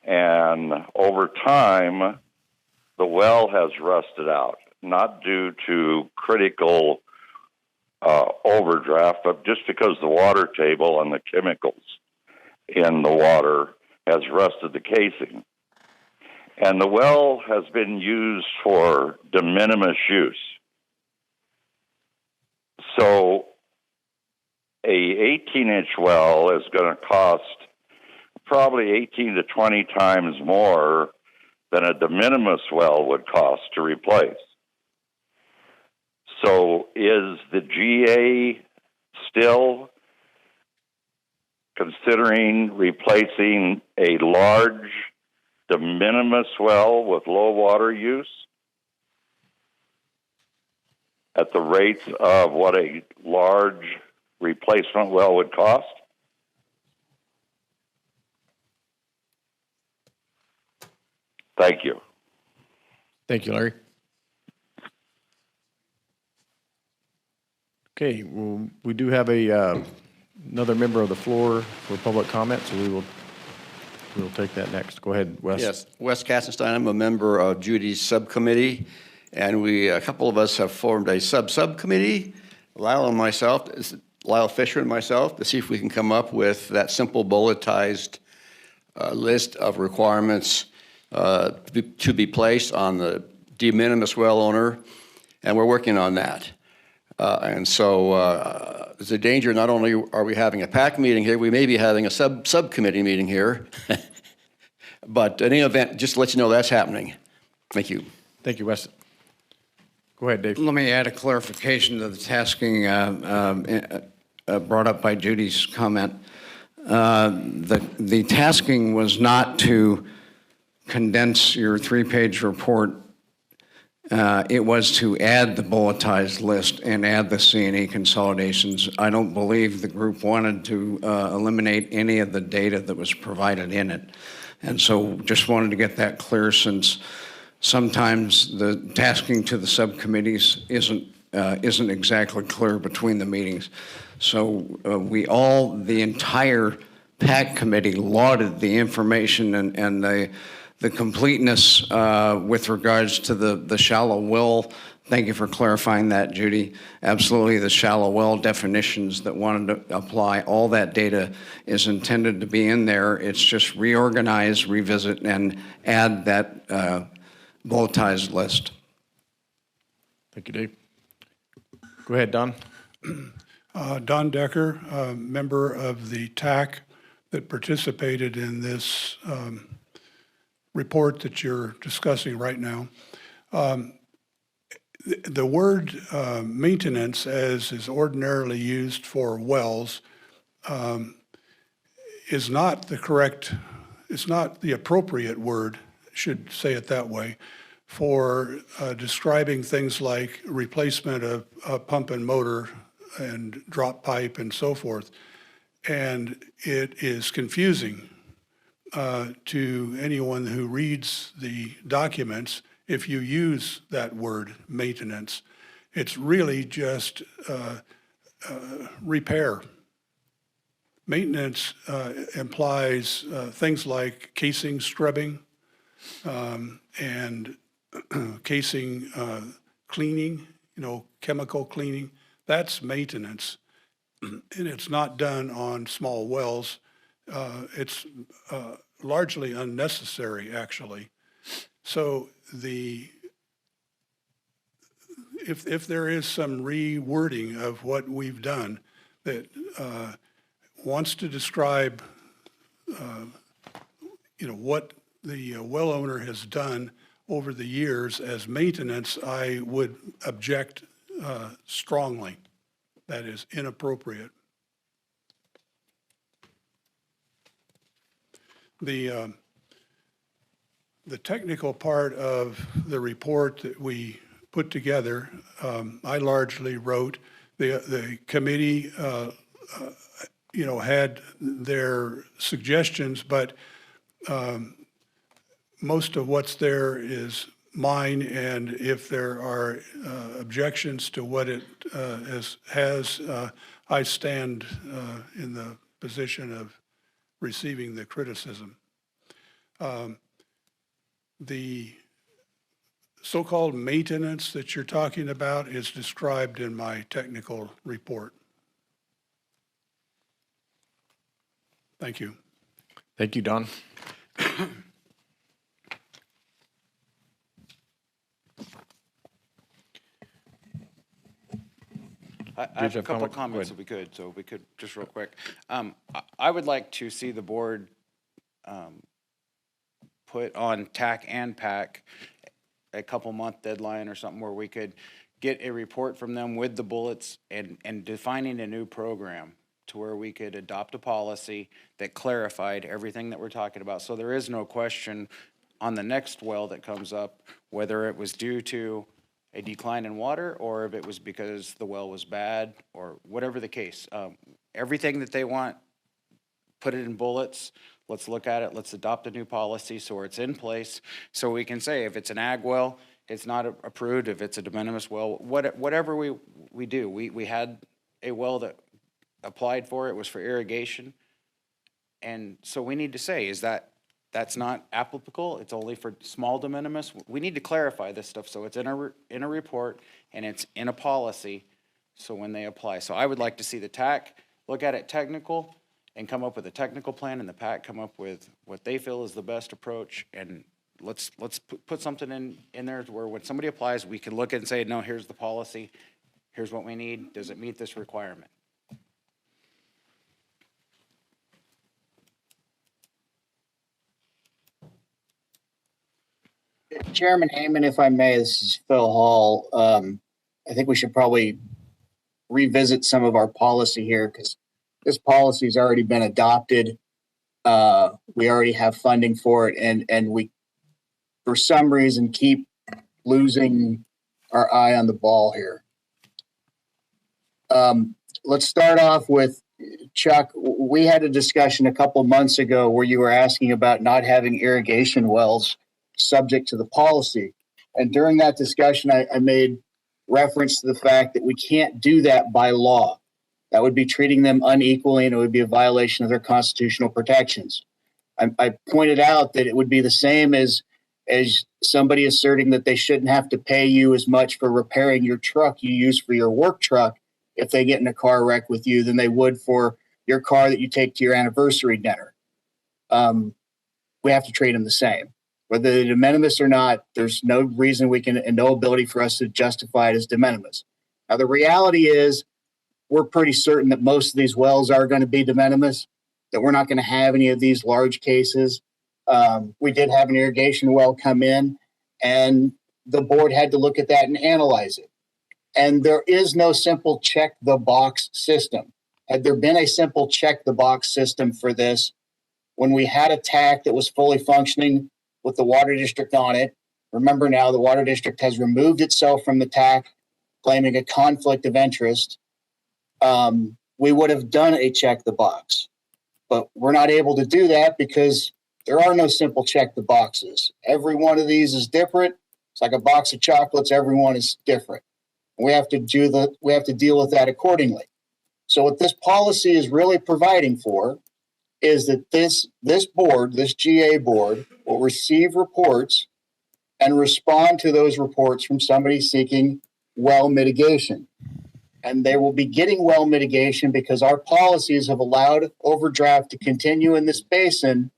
and over time, the well has rusted out, not due to critical overdraft, but just because the water table and the chemicals in the water has rusted the casing. And the well has been used for de minimis use. So a 18-inch well is going to cost probably 18 to 20 times more than a de minimis well would cost to replace. So is the GA still considering replacing a large de minimis well with low water use at the rates of what a large replacement well would cost? Thank you. Thank you, Larry. Okay, well, we do have another member of the floor for public comment, so we'll take that next. Go ahead, Wes. Yes, Wes Katzenstein. I'm a member of Judy's subcommittee, and a couple of us have formed a subcommittee, Lyle Fisher and myself, to see if we can come up with that simple bulletized list of requirements to be placed on the de minimis well owner, and we're working on that. And so there's a danger, not only are we having a PAC meeting here, we may be having a subcommittee meeting here. But in any event, just to let you know that's happening. Thank you. Thank you, Wes. Go ahead, Dave. Let me add a clarification to the tasking brought up by Judy's comment. The tasking was not to condense your 3-page report. It was to add the bulletized list and add the C&E consolidations. I don't believe the group wanted to eliminate any of the data that was provided in it. And so just wanted to get that clear, since sometimes the tasking to the subcommittees isn't exactly clear between the meetings. So the entire PAC committee lauded the information and the completeness with regards to the shallow well. Thank you for clarifying that, Judy. Absolutely, the shallow well definitions that wanted to apply, all that data is intended to be in there. It's just reorganize, revisit, and add that bulletized list. Thank you, Dave. Go ahead, Don. Don Decker, member of the TAC that participated in this report that you're discussing right now. The word maintenance, as is ordinarily used for wells, is not the correct, it's not the appropriate word, should say it that way, for describing things like replacement of a pump and motor and drop pipe and so forth. And it is confusing to anyone who reads the documents if you use that word maintenance. It's really just repair. Maintenance implies things like casing scrubbing and casing cleaning, chemical cleaning. That's maintenance. And it's not done on small wells. It's largely unnecessary, actually. So if there is some rewording of what we've done that wants to describe, what the well owner has done over the years as maintenance, I would object strongly. That is inappropriate. The technical part of the report that we put together, I largely wrote. The committee, had their suggestions, but most of what's there is mine, and if there are objections to what it has, I stand in the position of receiving the criticism. The so-called maintenance that you're talking about is described in my technical report. Thank you. Thank you, Don. I have a couple of comments if we could, so we could just real quick. I would like to see the board put on TAC and PAC a couple month deadline or something where we could get a report from them with the bullets and defining a new program to where we could adopt a policy that clarified everything that we're talking about. So there is no question on the next well that comes up, whether it was due to a decline in water or if it was because the well was bad or whatever the case. Everything that they want, put it in bullets. Let's look at it. Let's adopt a new policy so it's in place. So we can say if it's an ag well, it's not approved. If it's a de minimis well, whatever we do. We had a well that applied for it was for irrigation. And so we need to say, that's not applicable. It's only for small de minimis. We need to clarify this stuff so it's in a report and it's in a policy. So when they apply, so I would like to see the TAC look at it technical and come up with a technical plan, and the PAC come up with what they feel is the best approach. And let's put something in there where when somebody applies, we can look at it and say, no, here's the policy. Here's what we need. Does it meet this requirement? Chairman Heyman, if I may, this is Phil Hall. I think we should probably revisit some of our policy here because this policy has already been adopted. We already have funding for it, and we, for some reason, keep losing our eye on the ball here. Let's start off with Chuck. We had a discussion a couple months ago where you were asking about not having irrigation wells subject to the policy. And during that discussion, I made reference to the fact that we can't do that by law. That would be treating them unequally, and it would be a violation of their constitutional protections. I pointed out that it would be the same as somebody asserting that they shouldn't have to pay you as much for repairing your truck you use for your work truck if they get in a car wreck with you than they would for your car that you take to your anniversary dinner. We have to treat them the same. Whether they're de minimis or not, there's no reason we can, and no ability for us to justify it as de minimis. Now, the reality is we're pretty certain that most of these wells are going to be de minimis, that we're not going to have any of these large cases. We did have an irrigation well come in, and the board had to look at that and analyze it. And there is no simple check the box system. Had there been a simple check the box system for this, when we had a TAC that was fully functioning with the water district on it, remember now the water district has removed itself from the TAC, claiming a conflict of interest. We would have done a check the box, but we're not able to do that because there are no simple check the boxes. Every one of these is different. It's like a box of chocolates. Every one is different. We have to deal with that accordingly. So what this policy is really providing for is that this board, this GA board, will receive reports and respond to those reports from somebody seeking well mitigation. And they will be getting well mitigation because our policies have allowed overdraft to continue in this basin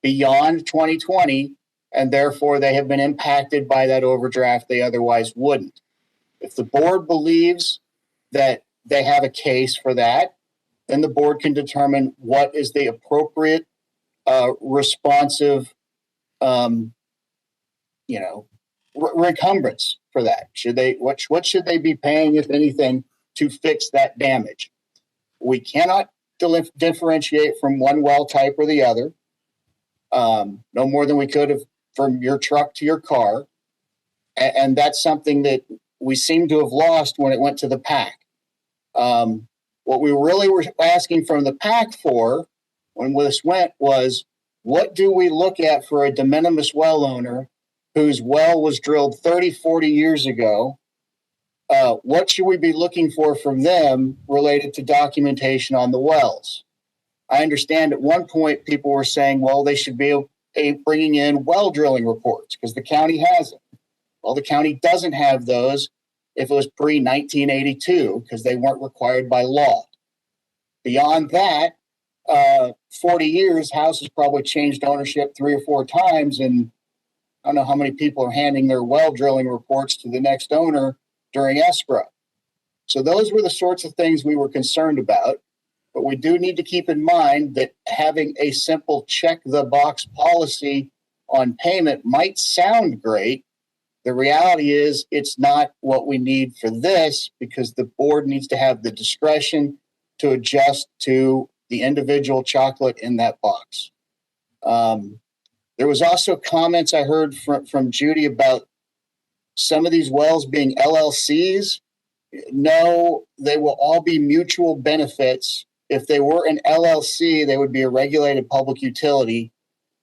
beyond 2020, and therefore they have been impacted by that overdraft they otherwise wouldn't. If the board believes that they have a case for that, then the board can determine what is the appropriate responsive you know, encumbrance for that? What should they be paying, if anything, to fix that damage? We cannot differentiate from one well type or the other, no more than we could have from your truck to your car. And that's something that we seem to have lost when it went to the PAC. What we really were asking from the PAC for when this went was, what do we look at for a de minimis well owner whose well was drilled 30, 40 years ago? What should we be looking for from them related to documentation on the wells? I understand at one point people were saying, well, they should be bringing in well drilling reports because the county has it. Well, the county doesn't have those if it was pre-1982 because they weren't required by law. Beyond that, 40 years, house has probably changed ownership 3 or 4 times, and I don't know how many people are handing their well drilling reports to the next owner during escrow. So those were the sorts of things we were concerned about, but we do need to keep in mind that having a simple check the box policy on payment might sound great. The reality is it's not what we need for this, because the board needs to have the discretion to adjust to the individual chocolate in that box. There was also comments I heard from Judy about some of these wells being LLCs. No, they will all be mutual benefits. If they were an LLC, they would be a regulated public utility.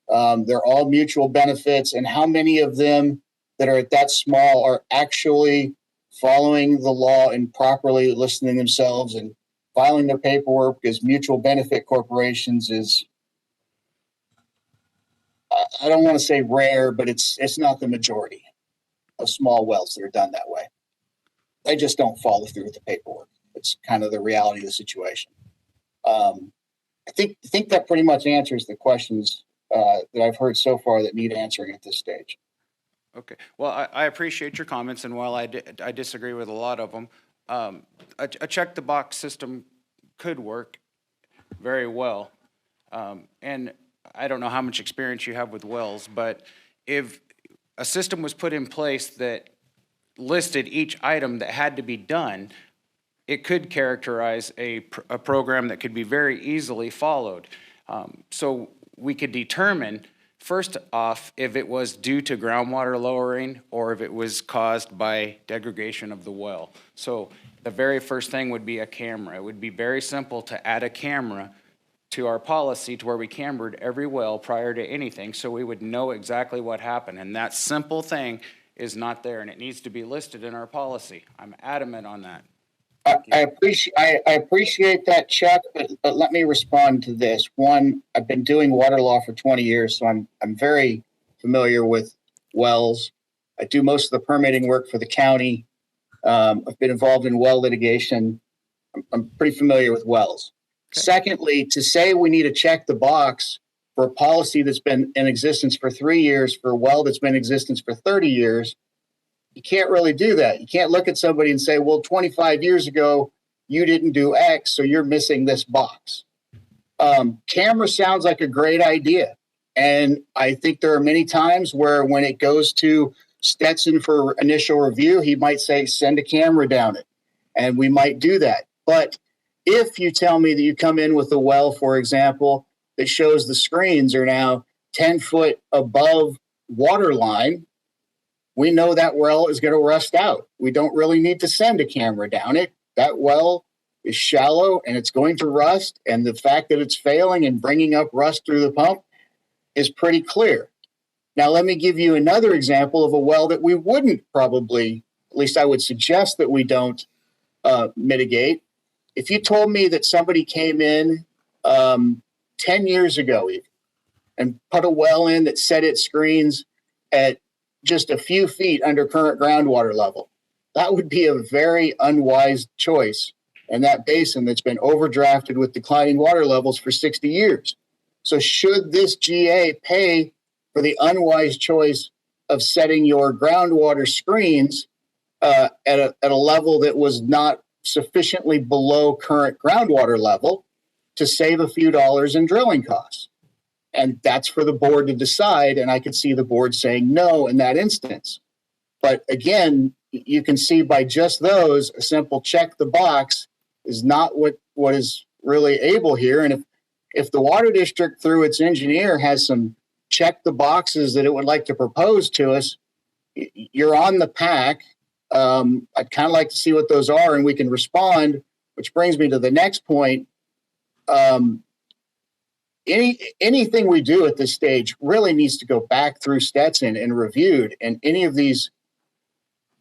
They're all mutual benefits. And how many of them that are that small are actually following the law and properly listening themselves and filing their paperwork? Because mutual benefit corporations is, I don't want to say rare, but it's not the majority of small wells that are done that way. They just don't follow through with the paperwork. It's kind of the reality of the situation. I think that pretty much answers the questions that I've heard so far that need answering at this stage. Okay. Well, I appreciate your comments, and while I disagree with a lot of them, a check-the-box system could work very well. And I don't know how much experience you have with wells, but if a system was put in place that listed each item that had to be done, it could characterize a program that could be very easily followed. So we could determine, first off, if it was due to groundwater lowering or if it was caused by degradation of the well. So the very first thing would be a camera. It would be very simple to add a camera to our policy to where we cambered every well prior to anything, so we would know exactly what happened. And that simple thing is not there, and it needs to be listed in our policy. I'm adamant on that. I appreciate that, Chuck, but let me respond to this. One, I've been doing water law for 20 years, so I'm very familiar with wells. I do most of the permitting work for the county. I've been involved in well litigation. I'm pretty familiar with wells. Okay. Secondly, to say we need to check the box for a policy that's been in existence for 3 years for a well that's been in existence for 30 years, you can't really do that. You can't look at somebody and say, well, 25 years ago, you didn't do X, so you're missing this box. Camera sounds like a great idea. And I think there are many times where when it goes to Stetson for initial review, he might say, send a camera down it. And we might do that. But if you tell me that you come in with a well, for example, that shows the screens are now 10 foot above water line, we know that well is going to rust out. We don't really need to send a camera down it. That well is shallow and it's going to rust. And the fact that it's failing and bringing up rust through the pump is pretty clear. Now, let me give you another example of a well that we wouldn't probably, at least I would suggest that we don't mitigate. If you told me that somebody came in 10 years ago even, and put a well in that set its screens at just a few feet under current groundwater level, that would be a very unwise choice in that basin that's been overdrafted with declining water levels for 60 years. So should this GA pay for the unwise choice of setting your groundwater screens at a level that was not sufficiently below current groundwater level to save a few dollars in drilling costs? And that's for the board to decide. And I could see the board saying no in that instance. But again, you can see by just those, a simple check the box is not what is really able here. And if the water district through its engineer has some check the boxes that it would like to propose to us, you're on the PAC. I'd kind of like to see what those are and we can respond, which brings me to the next point. Anything we do at this stage really needs to go back through Stetson and reviewed, and any of these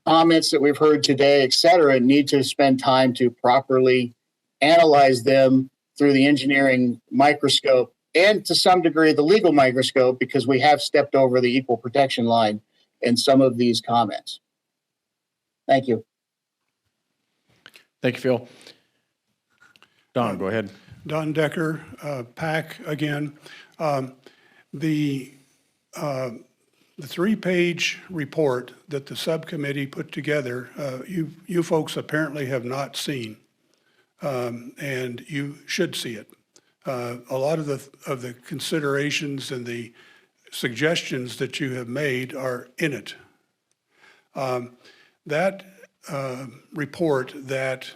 comments that we've heard today, et cetera, need to spend time to properly analyze them through the engineering microscope and to some degree the legal microscope, because we have stepped over the equal protection line in some of these comments. Thank you. Thank you, Phil. Don, go ahead. Don Decker, PAC again. The 3-page report that the subcommittee put together, you folks apparently have not seen, and you should see it. A lot of the considerations and the suggestions that you have made are in it. That report that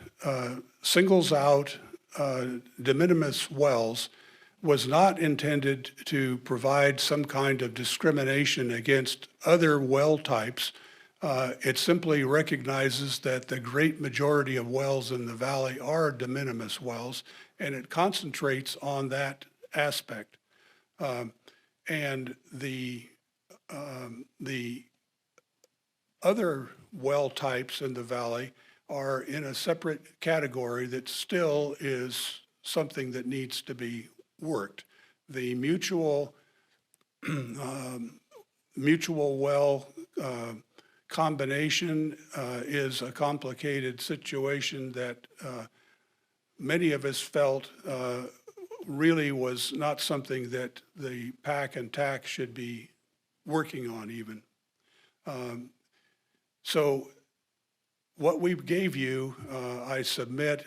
singles out de minimis wells was not intended to provide some kind of discrimination against other well types. It simply recognizes that the great majority of wells in the valley are de minimis wells, and it concentrates on that aspect. And the other well types in the valley are in a separate category that still is something that needs to be worked. The mutual well combination is a complicated situation that many of us felt really was not something that the PAC and TAC should be working on even. So what we gave you, I submit,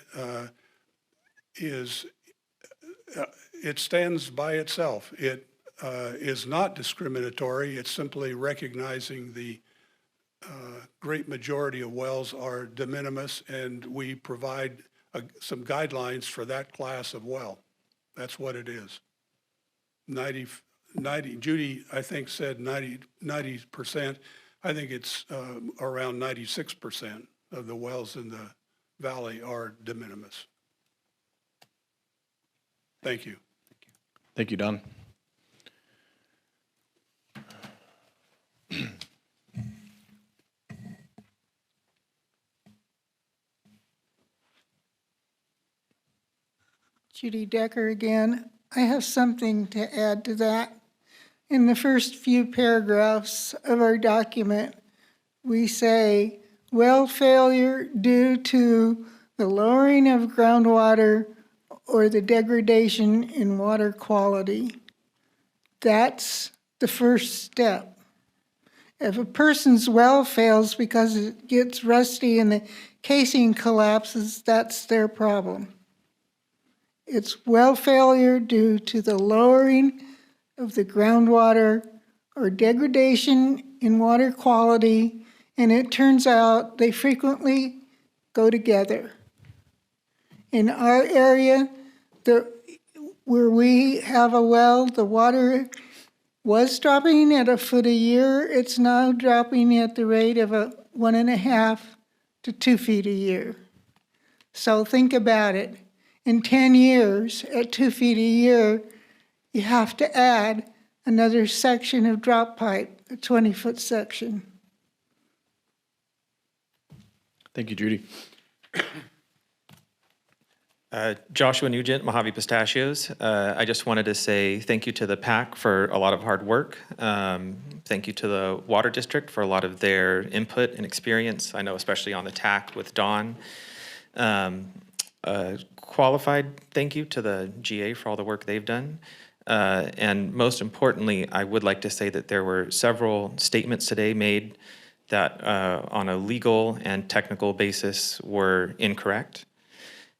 it stands by itself. It is not discriminatory. It's simply recognizing the great majority of wells are de minimis, and we provide some guidelines for that class of well. That's what it is. 90, Judy, I think, said 90%. I think it's around 96% of the wells in the valley are de minimis. Thank you. Thank you, Don. Judy Decker again. I have something to add to that. In the first few paragraphs of our document, we say, well failure due to the lowering of groundwater or the degradation in water quality. That's the first step. If a person's well fails because it gets rusty and the casing collapses, that's their problem. It's well failure due to the lowering of the groundwater or degradation in water quality, and it turns out they frequently go together. In our area, where we have a well, the water was dropping at a foot a year. It's now dropping at the rate of 1.5 to 2 feet a year. So think about it. In 10 years, at 2 feet a year, you have to add another section of drop pipe, a 20-foot section. Thank you, Judy. Joshua Nugent, Mojave Pistachios. I just wanted to say thank you to the PAC for a lot of hard work. Thank you to the Water District for a lot of their input and experience. I know especially on the TAC with Dawn. Qualified thank you to the GA for all the work they've done. And most importantly, I would like to say that there were several statements today made that on a legal and technical basis were incorrect.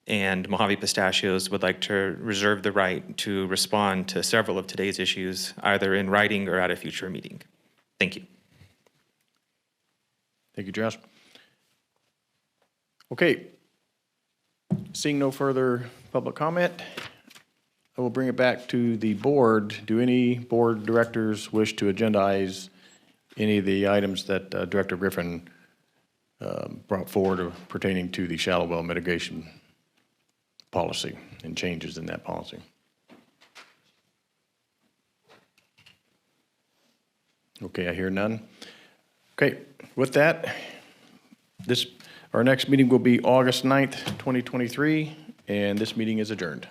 and Mojave Pistachios would like to reserve the right to respond to several of today's issues, either in writing or at a future meeting. Thank you. Thank you, Josh. Okay. Seeing no further public comment, I will bring it back to the board. Do any board directors wish to agendize any of the items that Director Griffin brought forward pertaining to the shallow well mitigation policy and changes in that policy? Okay, I hear none. Okay, with that, our next meeting will be August 9th, 2023, and this meeting is adjourned.